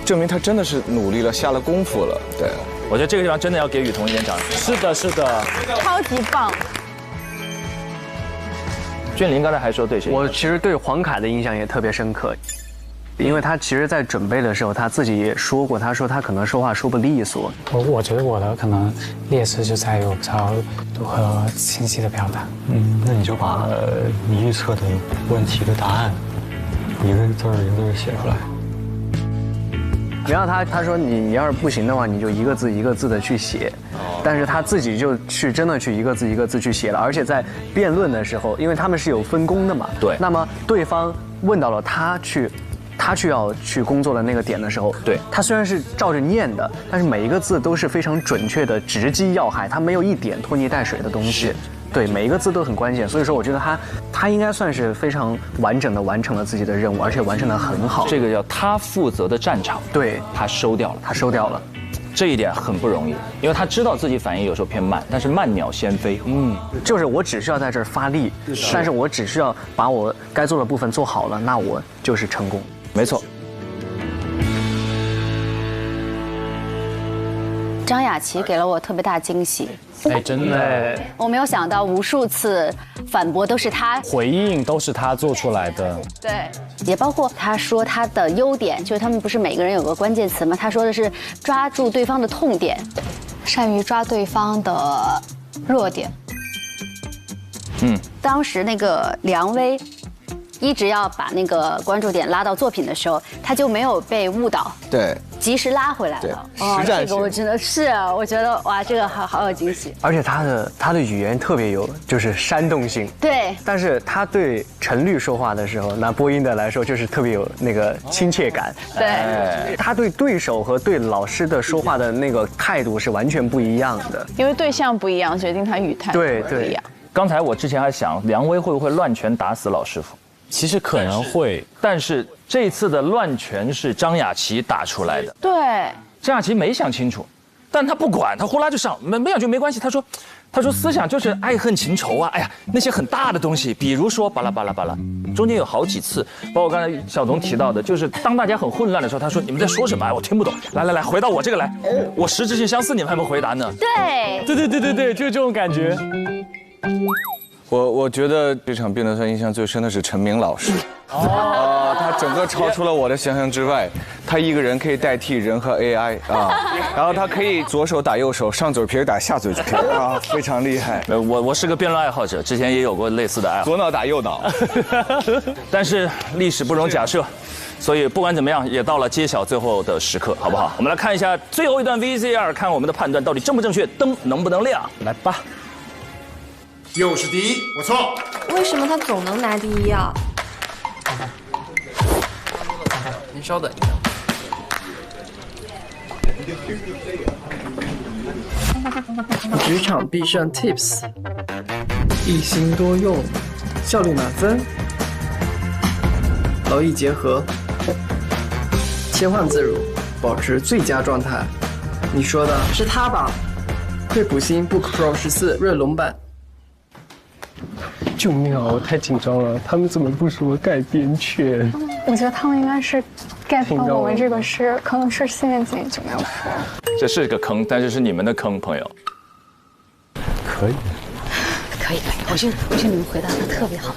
证明他真的是努力了，下了功夫了。对，我觉得这个地方真的要给雨桐一点掌声。是的，是的，超级棒。俊林刚才还说对谁？我其实对黄凯的印象也特别深刻，因为他其实在准备的时候，他自己也说过，他说他可能说话说不利索。我觉得我的可能劣势就在于我不知道如何清晰的表达。那你就把你预测的问题的答案一个字儿一个字写出来。然后他说你要是不行的话，你就一个字一个字的去写，但是他自己就真的去一个字一个字去写了，而且在辩论的时候，因为他们是有分工的嘛，对，那么对方问到了他要去工作的那个点的时候，对，他虽然是照着念的，但是每一个字都是非常准确的，直击要害，他没有一点拖泥带水的东西。对，每一个字都很关键，所以说我觉得他应该算是非常完整的完成了自己的任务，而且完成得很好。这个叫他负责的战场，对，他收掉了，这一点很不容易，因为他知道自己反应有时候偏慢，但是慢鸟先飞。就是我只需要在这儿发力，但是我只需要把我该做的部分做好了，那我就是成功。没错。张雅琪给了我特别大惊喜。真的，我没有想到无数次反驳都是他，回应都是他做出来的。对，也包括他说他的优点，就是他们不是每个人有个关键词吗？他说的是抓住对方的痛点，善于抓对方的弱点。当时那个梁威一直要把那个关注点拉到作品的时候，他就没有被误导，对，及时拉回来了。实战性，这个我真的是，我觉得哇，这个好有惊喜。而且他的语言特别有就是煽动性，对。但是他对陈律说话的时候，拿播音的来说就是特别有那个亲切感。对。他对对手和对老师的说话的那个态度是完全不一样的，因为对象不一样，决定他语态不一样。刚才我之前还想梁威会不会乱拳打死老师傅。其实可能会，但是这次的乱拳是张雅琪打出来的。对，张雅琪没想清楚，但他不管，他呼啦就上，没想就没关系。他说思想就是爱恨情仇啊，哎呀，那些很大的东西，比如说巴拉巴拉巴拉，中间有好几次，包括刚才小童提到的，就是当大家很混乱的时候，他说你们在说什么？我听不懂。来，回到我这个来，我实质性相似，你们还没回答呢。对，就是这种感觉。我觉得这场辩论赛印象最深的是陈明老师，他整个超出了我的想象之外，他一个人可以代替人和 AI 然后他可以左手打右手，上嘴皮打下嘴皮非常厉害。我是个辩论爱好者，之前也有过类似的爱好，左脑打右脑。但是历史不容假设，所以不管怎么样，也到了揭晓最后的时刻，好不好？我们来看一下最后一段 VCR， 看我们的判断到底正不正确，灯能不能亮？来吧。又是第一，我错。为什么他总能拿第一啊？您稍等一下。职场必胜 Tips， 一心多用，效率满分，劳逸结合，切换自如，保持最佳状态。你说的是他吧？惠普星 Book Pro 14锐龙版。救命啊！我太紧张了，他们怎么不说改编权？我觉得他们应该是 get 到我们这个是可能是新面景就没有说。这是个坑，但是是你们的坑，朋友。可以，我觉得你们回答的特别好。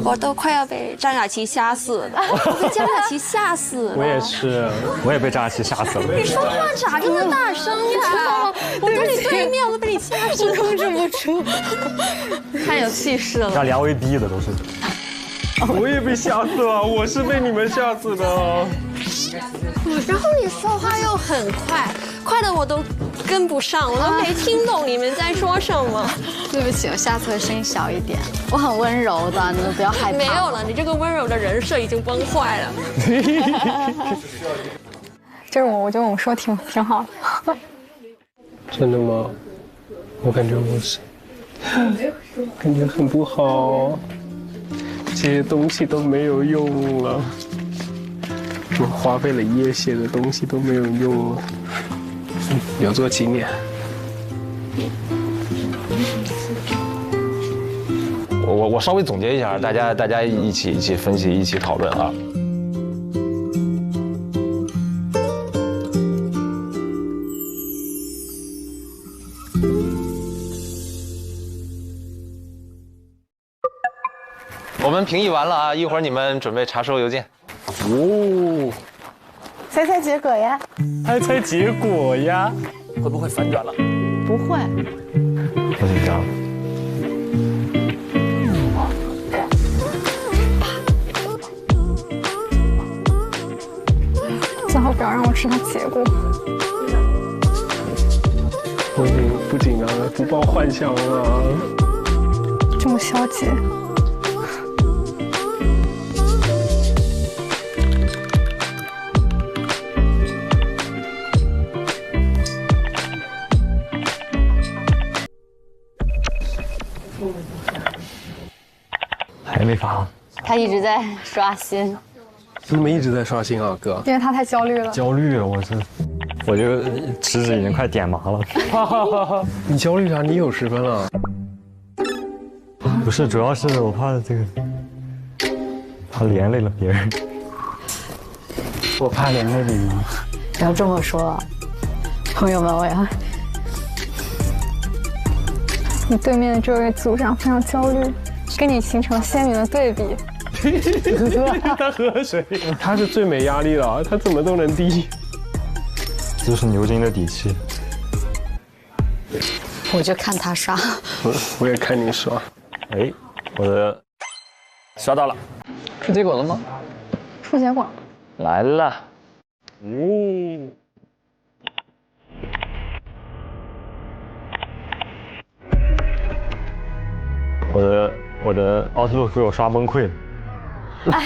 我都快要被张雅琪吓死了，我被张雅琪吓死了。我也是，我也被张雅琪吓死了。你说话咋这么大声呀？我跟你对面，我都被你吓死了，控制不住。太有气势了。让梁威逼的都是。我也被吓死了，我是被你们吓死的。然后你说话又很快，快的我都跟不上，我都没听懂你们在说什么。对不起，我下次会声音小一点。我很温柔的，你们不要害怕。没有了，你这个温柔的人设已经崩坏了。这我觉得我们说挺好的。真的吗？我感觉我是，感觉很不好，这些东西都没有用了，我花费了1页写的东西都没有用了，留作纪念。我稍微总结一下，大家一起分析，一起讨论啊。我们评议完了啊，一会儿你们准备查收邮件。哦，猜猜结果呀？猜猜结果呀？会不会反转了？不会。好紧张。最好不要让我知道结果。我已经不紧张了，不抱幻想了。这么消极。还没发。他一直在刷新。你们一直在刷新啊，哥？因为他太焦虑了。焦虑了，我这个食指已经快点麻了。你焦虑啥？你有10分了。不是，主要是我怕这个，怕连累了别人。我怕连累你吗？不要这么说，朋友们，我要。你对面的这位组长非常焦虑，跟你形成鲜明的对比。他喝水，他是最没压力了，他怎么都能低。这是牛津的底气。我就看他刷。我也看你刷。哎，我的刷到了。出结果了吗？出结果来了。哦。我的Outlook被我刷崩溃了。哎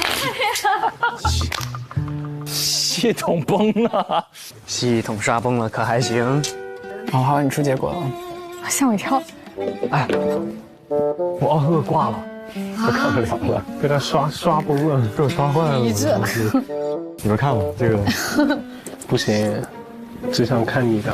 系统崩了，系统刷崩了，可还行？哦，好，你出结果了，吓我一跳。哎，我Outlook挂了，我看不了了，被他刷崩了，被我刷坏了。你们看吧，这个不行，只想看你的。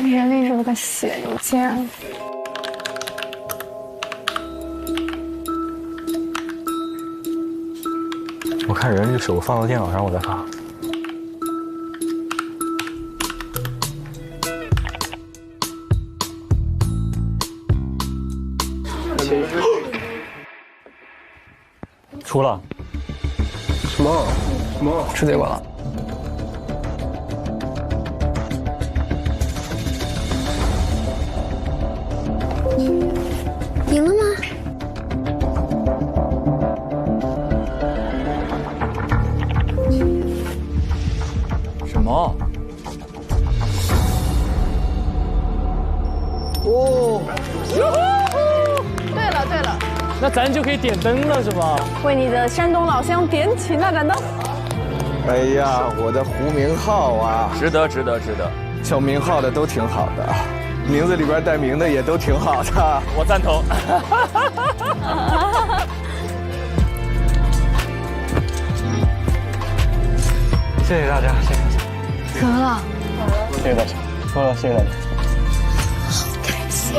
人为什么在写邮件？我看人这手放到电脑上，我再发。出了。什么？出结果了。赢了吗？什么？哦，对了，那咱就可以点灯了是吧？为你的山东老乡点起那盏灯。哎呀，我的胡名浩啊，值得。叫名浩的都挺好的，名字里边带名的也都挺好的。我赞同。谢谢大家，谢谢。怎么了？谢谢大家，说了，谢谢大家。好开心。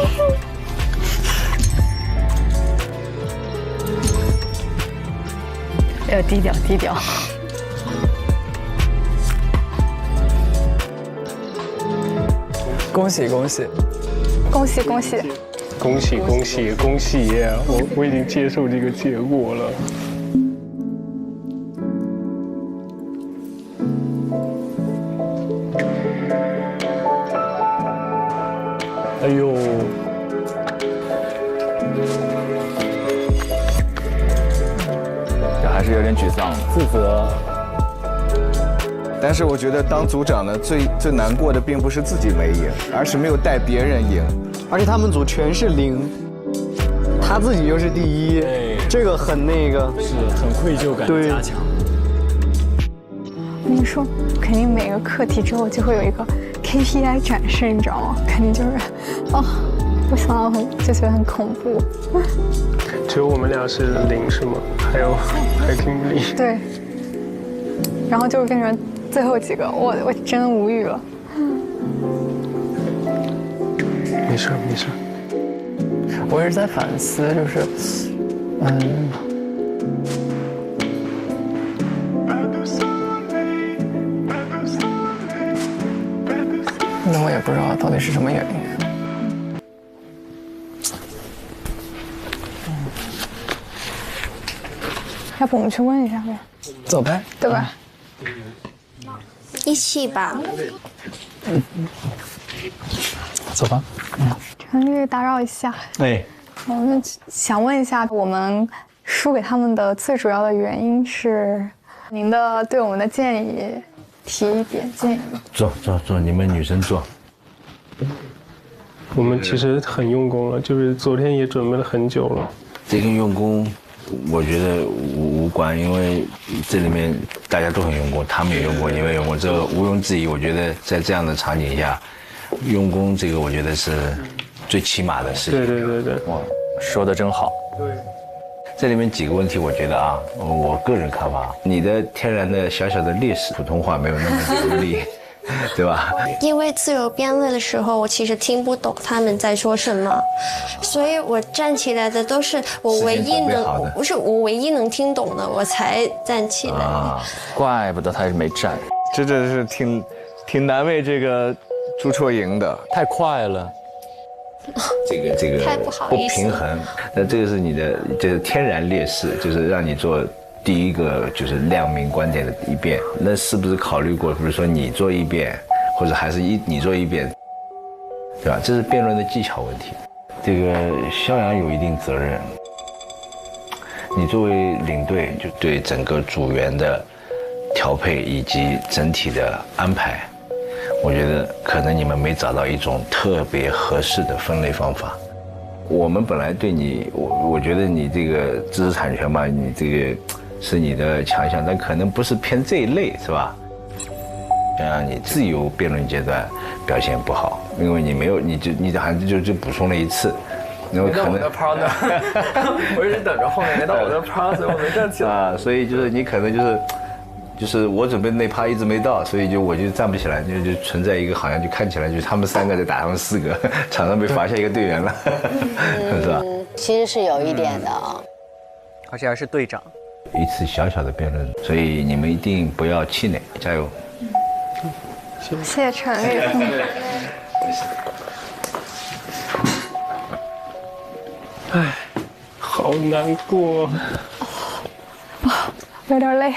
要低调。恭喜！我已经接受这个结果了。哎呦，这还是有点沮丧，自责。但是我觉得当组长呢，最难过的并不是自己没赢，而是没有带别人赢。而且他们组全是0，他自己又是第1，这个很那个，是很愧疚感加强。我跟你说，肯定每个课题之后就会有一个 KPI 展示，你知道吗？肯定就是，我想到就觉得很恐怖。只有我们俩是0是吗？还有 0。对。然后就变成最后几个，我真无语了。没事没事。我也是在反思，就是，那我也不知道到底是什么原因。要不我们去问一下呗？走呗，对吧？一起吧。走吧。陈律，打扰一下。我们想问一下，我们输给他们的最主要的原因是您的对我们的建议，提一点建议。坐，你们女生坐。我们其实很用功了，就是昨天也准备了很久了。这个用功，我觉得无关，因为这里面大家都很用功，他们也用功，你们用功，这个毋庸置疑。我觉得在这样的场景下，用功这个我觉得是最起码的事情。对。哇，说得真好。对。这里面几个问题，我觉得啊，我个人看法，你的天然的小小的劣势，普通话没有那么流利。对吧？因为自由辩论的时候，我其实听不懂他们在说什么，所以我站起来的都是我唯一能听懂的，我才站起来。怪不得他是没站，这真是挺难为这个朱绰莹的，太快了。这个太不好意思不平衡，那这个是你的就是天然劣势，就是让你做。第一个就是亮明观点的一辩，那是不是考虑过，比如说你做一辩，或者还是你做一辩，对吧？这是辩论的技巧问题。这个肖阳有一定责任，你作为领队，就对整个组员的调配以及整体的安排，我觉得可能你们没找到一种特别合适的分类方法。我们本来对你，我觉得你这个知识产权嘛，你这个。是你的强项，但可能不是偏这一类，是吧？像你自由辩论阶段表现不好，因为你没有，你好像就补充了一次，然后可能。我的 partner， 我一直等着后面没到我的 part， 所以我没站起来。所以就是你可能就是我准备的那趴一直没到，所以我就站不起来，就存在一个好像就看起来就他们3个在打他们4个，场上被罚下一个队员了，是吧？其实是有一点的，而且还是队长。一次小小的辩论，所以你们一定不要气馁，加油！谢谢陈律。哎，好难过，有点累。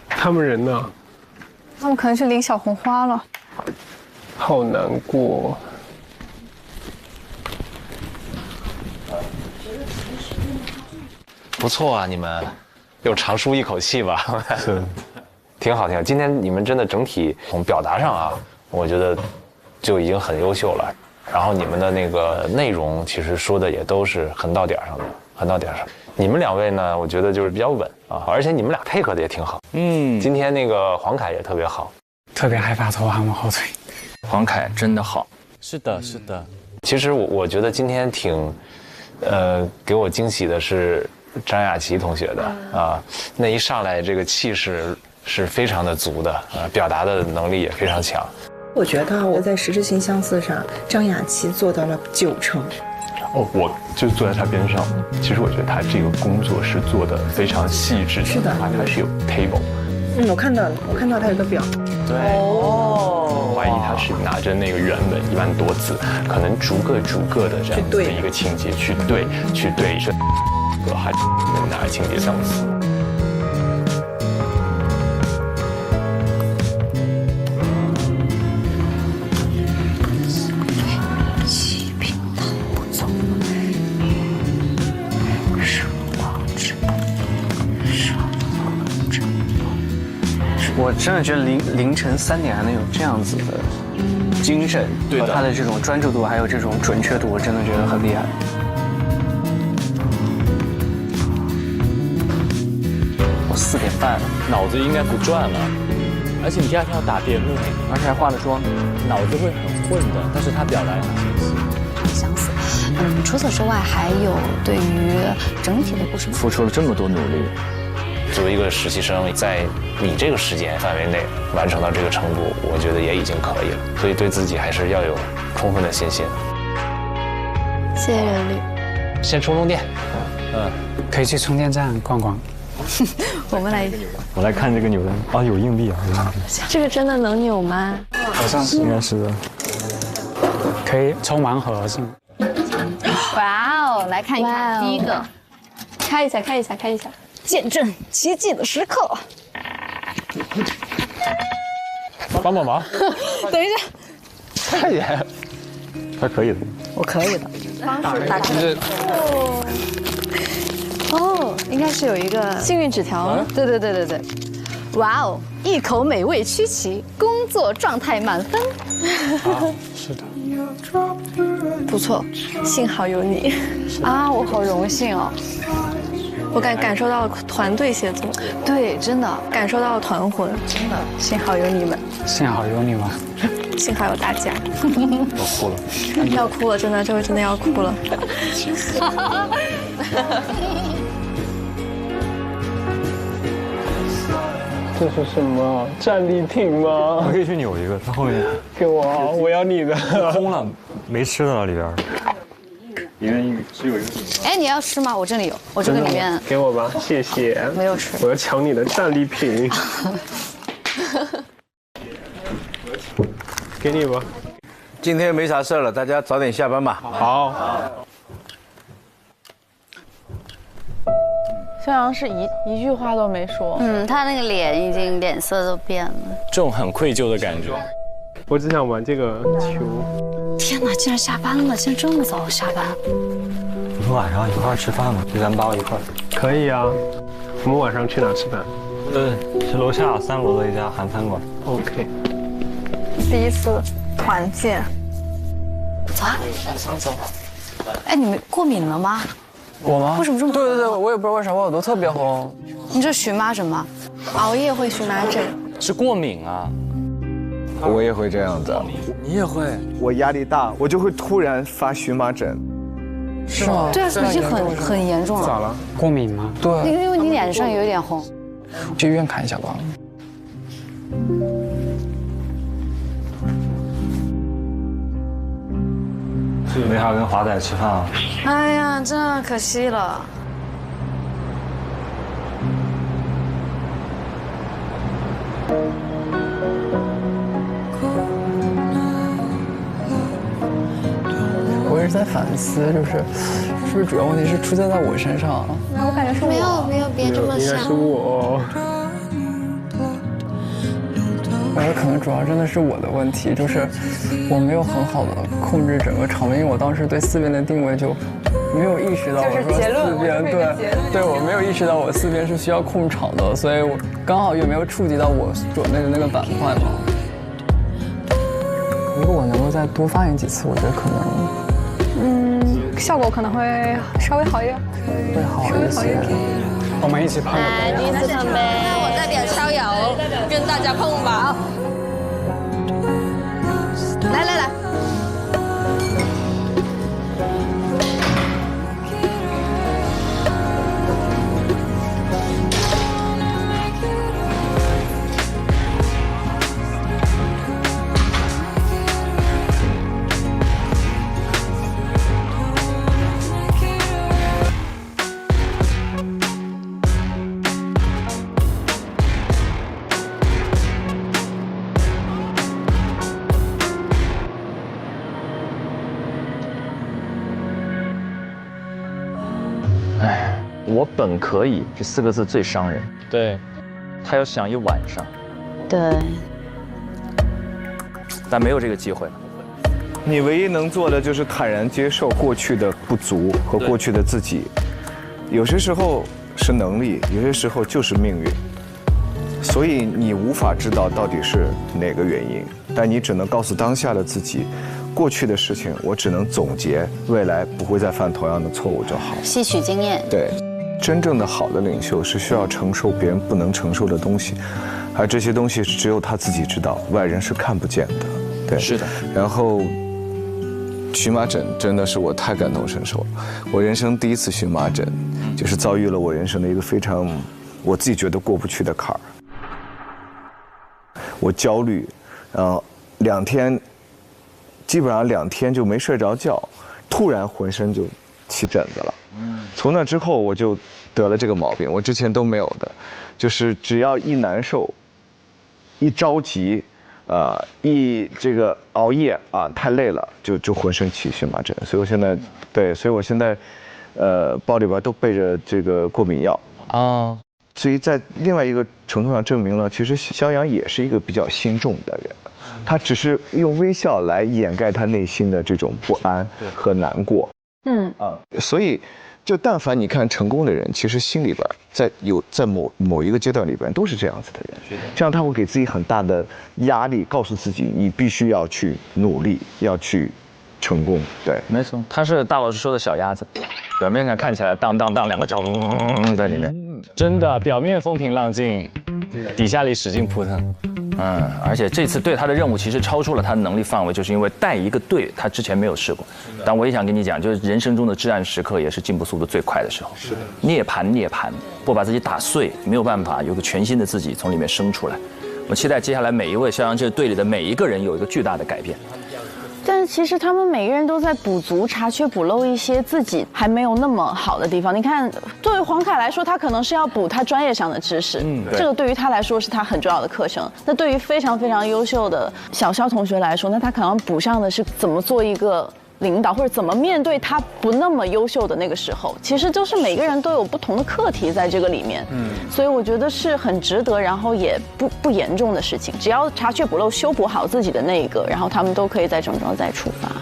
他们人呢？他们可能去领小红花了。好难过。不错啊，你们又长舒一口气吧？是，挺好。今天你们真的整体从表达上啊，我觉得就已经很优秀了。然后你们的那个内容其实说的也都是很到点上的，很到点上。你们2位呢，我觉得就是比较稳啊，而且你们俩配合的也挺好。今天那个黄凯也特别好，特别害怕拖他们后腿。黄凯真的好。是的。其实我觉得今天挺，给我惊喜的是。张雅琪同学的啊，那一上来这个气势是非常的足的，表达的能力也非常强。我觉得我在实质性相似上，张雅琪做到了90%。我就坐在他边上，其实我觉得他这个工作是做的非常细致的。是的，他是有 table。我看到了，我看到他有个表。对。怀疑他是拿着那个原本1万多字，可能逐个的这样的一个情节去对着。还跟哪个情节相似？骑兵逃走，我真的觉得凌晨3点还能有这样子的精神和他的这种专注度，还有这种准确度，我真的觉得很厉害。我4点半，脑子应该不转了，而且你第二天要打辩论，而且还化了妆，脑子会很混的，但是他表达很清晰。相似。除此之外，还有对于整体的故事付出了这么多努力。作为一个实习生，在你这个时间范围内完成到这个程度，我觉得也已经可以了。所以对自己还是要有充分的信心。谢谢任律。先充电。可以去充电站逛逛。我们来，我来看这个扭蛋啊，有硬币啊，有硬币。这个真的能扭吗？好像是，应该是的。可以抽盲盒是吗？哇哦，来看一看第一个，开一下，开一下，开一下。见证奇迹的时刻。帮帮忙。等一下，快点。还可以的。我可以的。方式打开。哦，应该是有一个幸运纸条。对。哇哦，一口美味曲奇，工作状态满分。是的。不错，幸好有你。啊，我好荣幸哦。我感受到了团队协作，对，真的感受到了团魂，真的，幸好有你们，幸好有你们，幸好有大家。要哭了，要哭了，真的，这回真的要哭了。这是什么？战利品吗？我可以去扭一个，它后面。给我，我要你的。空了，没吃的了里边。里面只有一个。哎，你要吃吗？我这里有，我这个里面。给我吧，谢谢。没有吃。我要抢你的战利品。给你吧。今天没啥事了，大家早点下班吧。好。肖阳是一句话都没说。他那个脸色都变了。这种很愧疚的感觉。我只想玩这个球。天哪，竟然下班了！竟然这么早下班。我们晚上一块儿吃饭吗？就咱们8个一块儿。可以啊。我们晚上去哪吃饭？去楼下3楼的一家韩餐馆。OK。第一次团建。走啊！走。哎，你们过敏了吗？我吗？为什么这么？对，我也不知道为啥我耳朵特别红。你这荨麻疹吗？熬夜会荨麻疹。是过敏啊。我也会这样的。你也会？我压力大，我就会突然发荨麻疹。是吗？对啊，已经很严重了。咋了？过敏吗？对。因为你脸上有一点红。去医院看一下吧。没啥跟华仔吃饭啊？哎呀，真可惜了。我一直在反思，是不是主要问题是出现在我身上？我感觉是我。没有，别这么想。应该是我。我觉得可能主要真的是我的问题，就是我没有很好的控制整个场面，因为我当时对4边的定位就没有意识到我说4边，对，我没有意识到我4边是需要控场的，所以我刚好也没有触及到我准备的那个板块嘛。如果我能够再多发言几次，我觉得可能，效果可能会稍微好一点，会好一些。我们一起碰个杯。第一次碰杯，那我代表逍遥跟大家碰吧。来。我本可以这4个字最伤人。对，他要想一晚上。对。但没有这个机会。你唯一能做的就是坦然接受过去的不足和过去的自己。有些时候是能力，有些时候就是命运。所以你无法知道到底是哪个原因，但你只能告诉当下的自己，过去的事情我只能总结，未来不会再犯同样的错误就好。吸取经验。对，真正的好的领袖是需要承受别人不能承受的东西，而这些东西只有他自己知道，外人是看不见的。对，是的。然后，荨麻疹真的是我太感同身受了。我人生第一次荨麻疹，就是遭遇了我人生的一个非常，我自己觉得过不去的坎儿。我焦虑，基本上2天就没睡着觉，突然浑身就起疹子了。从那之后我就得了这个毛病，我之前都没有的，就是只要一难受，一着急。这个熬夜啊，太累了，就浑身起荨麻疹，所以我现在，包里边都备着这个过敏药啊，所以在另外一个程度上证明了，其实肖阳也是一个比较心重的人，他只是用微笑来掩盖他内心的这种不安和难过，所以。就但凡你看成功的人，其实心里边在某一个阶段里边都是这样子的人，这样他会给自己很大的压力，告诉自己你必须要去努力，要去成功。对，没错，他是大老师说的小鸭子，表面上看起来当两个脚在里面，真的表面风平浪静，底下里使劲扑腾。而且这次对他的任务其实超出了他的能力范围，就是因为带一个队，他之前没有试过。但我也想跟你讲，就是人生中的至暗时刻，也是进步速度最快的时候。是的，涅槃，不把自己打碎，没有办法有个全新的自己从里面生出来。我期待接下来每一位肖阳这个队里的每一个人有一个巨大的改变。但是其实他们每个人都在补足、查缺补漏一些自己还没有那么好的地方。你看，作为黄凯来说，他可能是要补他专业上的知识，这个对于他来说是他很重要的课程。那对于非常非常优秀的小肖同学来说，那他可能补上的是怎么做一个领导，或者怎么面对他不那么优秀的那个时候。其实就是每个人都有不同的课题在这个里面，所以我觉得是很值得，然后也不严重的事情。只要查缺补漏，修补好自己的那一个，然后他们都可以在整装再出发。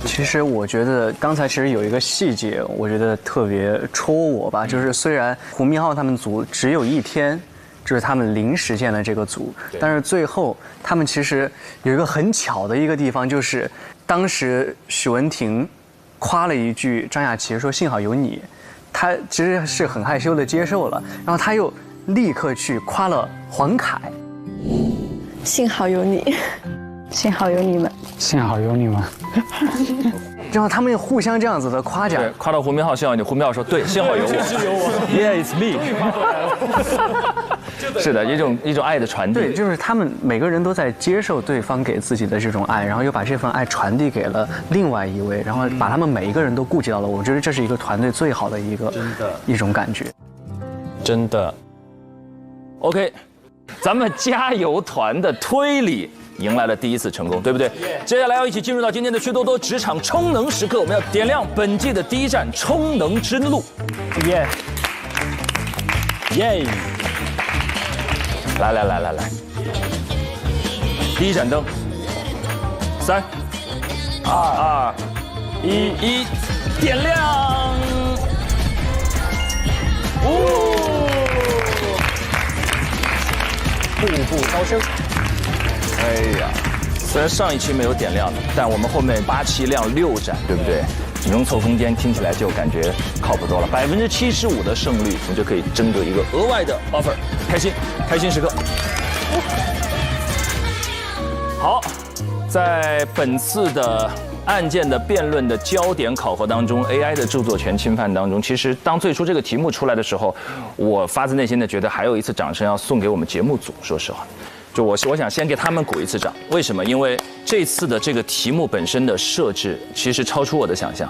其实我觉得刚才其实有一个细节，我觉得特别戳我吧，就是虽然胡明昊他们组只有1天。就是他们临时建的这个组，但是最后他们其实有一个很巧的一个地方，就是当时许文婷夸了一句张雅琪说幸好有你，他其实是很害羞的接受了，然后他又立刻去夸了黄凯，幸好有你，幸好有你们，幸好有你们。然后他们互相这样子的夸奖，夸到胡明昊，幸好你，胡明昊说对，幸好有我，就是有我 ，Yeah it's me。是的，一种爱的传递。对，就是他们每个人都在接受对方给自己的这种爱，然后又把这份爱传递给了另外一位，然后把他们每一个人都顾及到了。我觉得这是一个团队最好的一种感觉。真的。OK， 咱们加油团的推理迎来了第一次成功，对不对？接下来要一起进入到今天的趣多多职场充能时刻，我们要点亮本季的第一站充能之路。耶！来，第一盏灯，3、2、1，点亮！步步高升。哎呀，虽然上一期没有点亮的，但我们后面8期亮6盏，对不对？容错空间听起来就感觉靠谱多了，75%的胜率，我们就可以争得一个额外的 offer， 开心时刻。好，在本次的案件的辩论的焦点考核当中 ，AI 的著作权侵犯当中，其实当最初这个题目出来的时候，我发自内心的觉得还有一次掌声要送给我们节目组，说实话。就我想先给他们鼓一次掌，为什么？因为这次的这个题目本身的设置其实超出我的想象。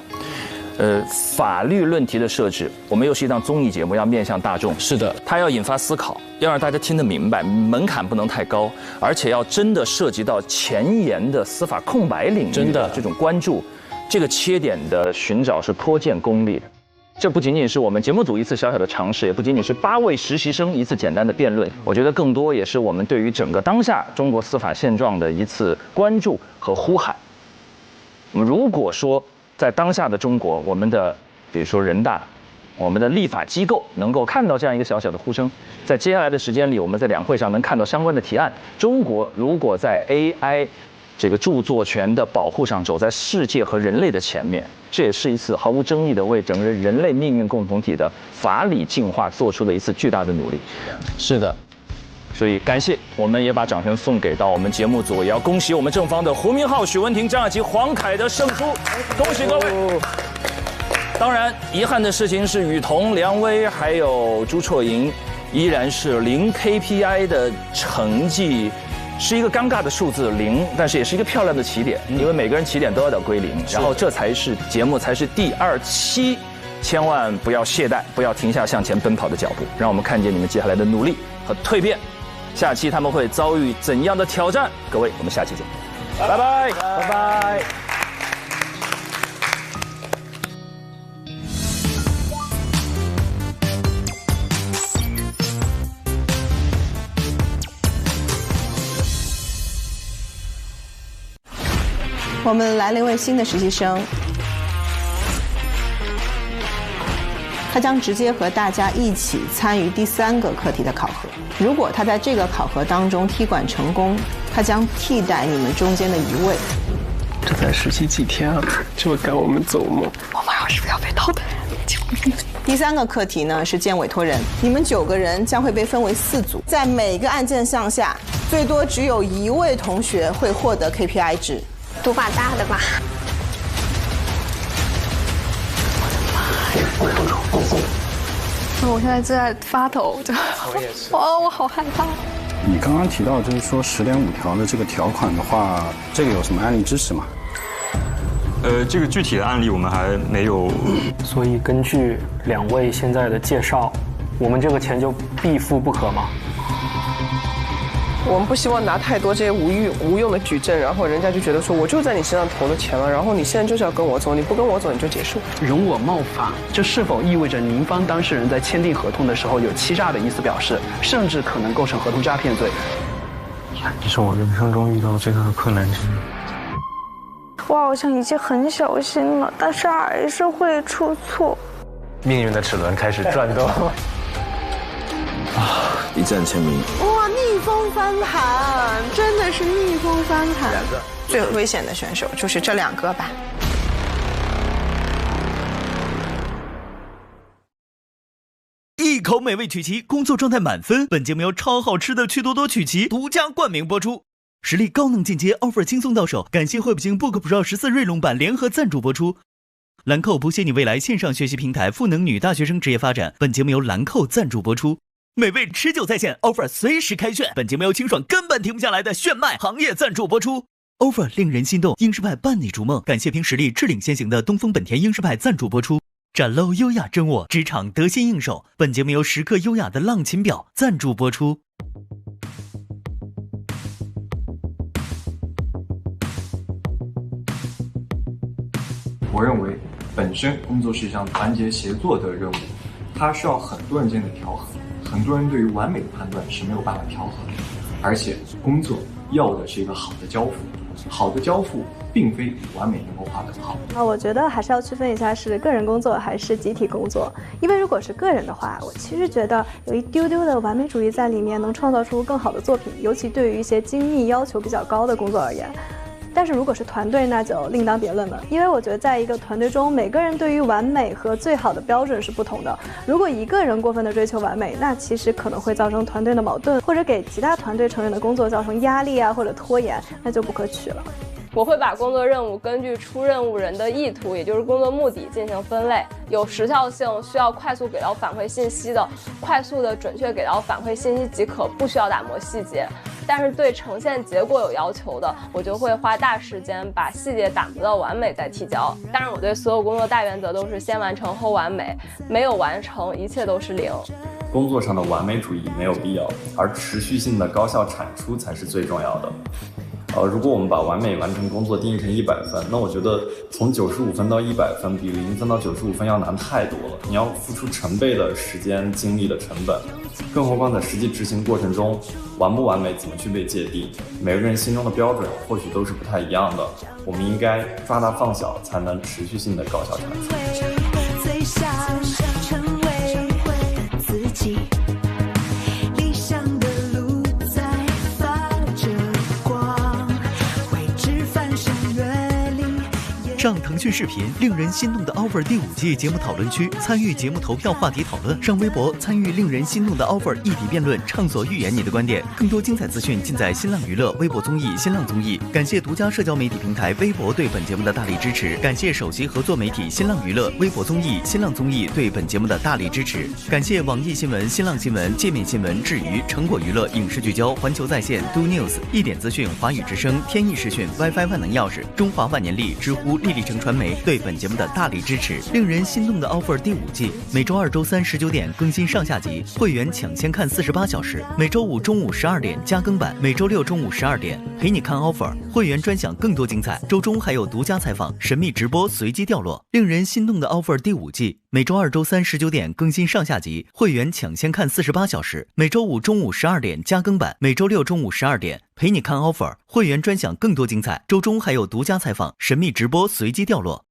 法律论题的设置，我们又是一档综艺节目，要面向大众。是的，它要引发思考，要让大家听得明白，门槛不能太高，而且要真的涉及到前沿的司法空白领域的这种关注，这个切点的寻找是颇见功力的。这不仅仅是我们节目组一次小小的尝试，也不仅仅是8位实习生一次简单的辩论，我觉得更多也是我们对于整个当下中国司法现状的一次关注和呼喊。我们如果说在当下的中国，我们的比如说人大、我们的立法机构能够看到这样一个小小的呼声，在接下来的时间里，我们在两会上能看到相关的提案。中国如果在 AI 这个著作权的保护上走在世界和人类的前面，这也是一次毫无争议的为整个人类命运共同体的法理进化做出了一次巨大的努力。是的。所以感谢，我们也把掌声送给到我们节目组，也要恭喜我们正方的胡明浩、许文婷、张雅琪、黄凯的胜出，恭喜各位。当然，遗憾的事情是雨桐、梁威还有朱绰莹依然是0 KPI 的成绩，是一个尴尬的数字0，但是也是一个漂亮的起点，因为每个人起点都要归0，然后这才是节目才是第2期，千万不要懈怠，不要停下向前奔跑的脚步，让我们看见你们接下来的努力和蜕变。下期他们会遭遇怎样的挑战？各位，我们下期见，拜拜，拜拜。我们来了一位新的实习生，他将直接和大家一起参与第3个课题的考核。如果他在这个考核当中踢馆成功，他将替代你们中间的一位。这才实习几天啊，就赶我们走吗？我马上是不是要被淘汰？第3个课题呢是见委托人，你们9个人将会被分为4组，在每个案件项下，最多只有1位同学会获得 KPI 值。赌把大的吧。我现在正在发抖，我也是。哇，我好害怕。你刚刚提到就是说10.5条的这个条款的话，这个有什么案例支持吗？这个具体的案例我们还没有。所以根据2位现在的介绍，我们这个钱就必付不可吗？我们不希望拿太多这些无用的举证，然后人家就觉得说我就在你身上投了钱了，然后你现在就是要跟我走，你不跟我走你就结束。容我冒犯，这是否意味着您方当事人在签订合同的时候有欺诈的意思表示，甚至可能构成合同诈骗罪？这是我人生中遇到最大的困难之一。我好像已经很小心了，但是还是会出错。命运的齿轮开始转动。一战签名。哇，逆风翻盘，真的是逆风翻盘。最危险的选手就是这2个吧。一口美味曲奇，工作状态满分。本节目由超好吃的趣多多曲奇独家冠名播出，实力高能进阶 ，offer 轻松到手。感谢惠普星 Book Pro 14锐龙版联合赞助播出。兰蔻不限你未来线上学习平台，赋能女大学生职业发展。本节目由兰蔻赞助播出。美味持久在线 ，offer 随时开炫。本节目由清爽根本停不下来的炫迈行业赞助播出。offer 令人心动，英诗派伴你逐梦。感谢凭实力智领先行的东风本田英诗派赞助播出。展露优雅真我，职场得心应手。本节目由时刻优雅的浪琴表赞助播出。我认为，本身工作是一项团结协作的任务，它需要很多人间的调和。很多人对于完美的判断是没有办法调和的，而且工作要的是一个好的交付。好的交付并非比完美能够画更好。我觉得还是要区分一下是个人工作还是集体工作，因为如果是个人的话，我其实觉得有一丢丢的完美主义在里面，能创造出更好的作品，尤其对于一些精密要求比较高的工作而言。但是如果是团队，那就另当别论了，因为我觉得在一个团队中，每个人对于完美和最好的标准是不同的。如果一个人过分的追求完美，那其实可能会造成团队的矛盾，或者给其他团队成员的工作造成压力啊，或者拖延，那就不可取了。我会把工作任务根据出任务人的意图，也就是工作目的进行分类。有时效性需要快速给到反馈信息的，快速的准确给到反馈信息即可，不需要打磨细节。但是对呈现结果有要求的，我就会花大时间把细节打磨到完美再提交。当然我对所有工作大原则都是先完成后完美，没有完成一切都是0。工作上的完美主义没有必要，而持续性的高效产出才是最重要的。如果我们把完美完成工作定义成100分，那我觉得从95分到100分比0分到95分要难太多了。你要付出成倍的时间、精力的成本，更何况在实际执行过程中，完不完美怎么去被界定？每个人心中的标准或许都是不太一样的。我们应该抓大放小，才能持续性的高效产出。迹。理想的路在发着光，未知翻山越岭。上腾讯视频令人心动的 offer 第5季节目讨论区，参与节目投票话题讨论。上微博参与令人心动的 offer 议题辩论，畅所欲言你的观点。更多精彩资讯尽在新浪娱乐、微博综艺、新浪综艺。感谢独家社交媒体平台微博对本节目的大力支持，感谢首席合作媒体新浪娱乐、微博综艺、新浪综艺对本节目的大力支持，感谢网易新闻、新浪新闻、界面新闻、智娱、成果娱乐、影视聚焦、环球在线、Do News、一点资讯、华语之声、天翼视讯、WiFi 万能钥匙、中华万年历、知乎、丽丽城传媒对本节目的大力支持。令人心动的 offer 第5季，每周2、周3 19点更新上下集，会员抢先看48小时，每周5中午12点加更版，每周6中午12点陪你看 offer， 会员专享更多精彩，周中还有独家采访、神秘直播随机掉落。令人心动的 offer 第5季，每周2、周3 19点更新上下集，会员抢先看48小时，每周5中午12点加更版，每周6中午12点陪你看 offer， 会员专享更多精彩，周中还有独家采访、神秘直播随机掉落。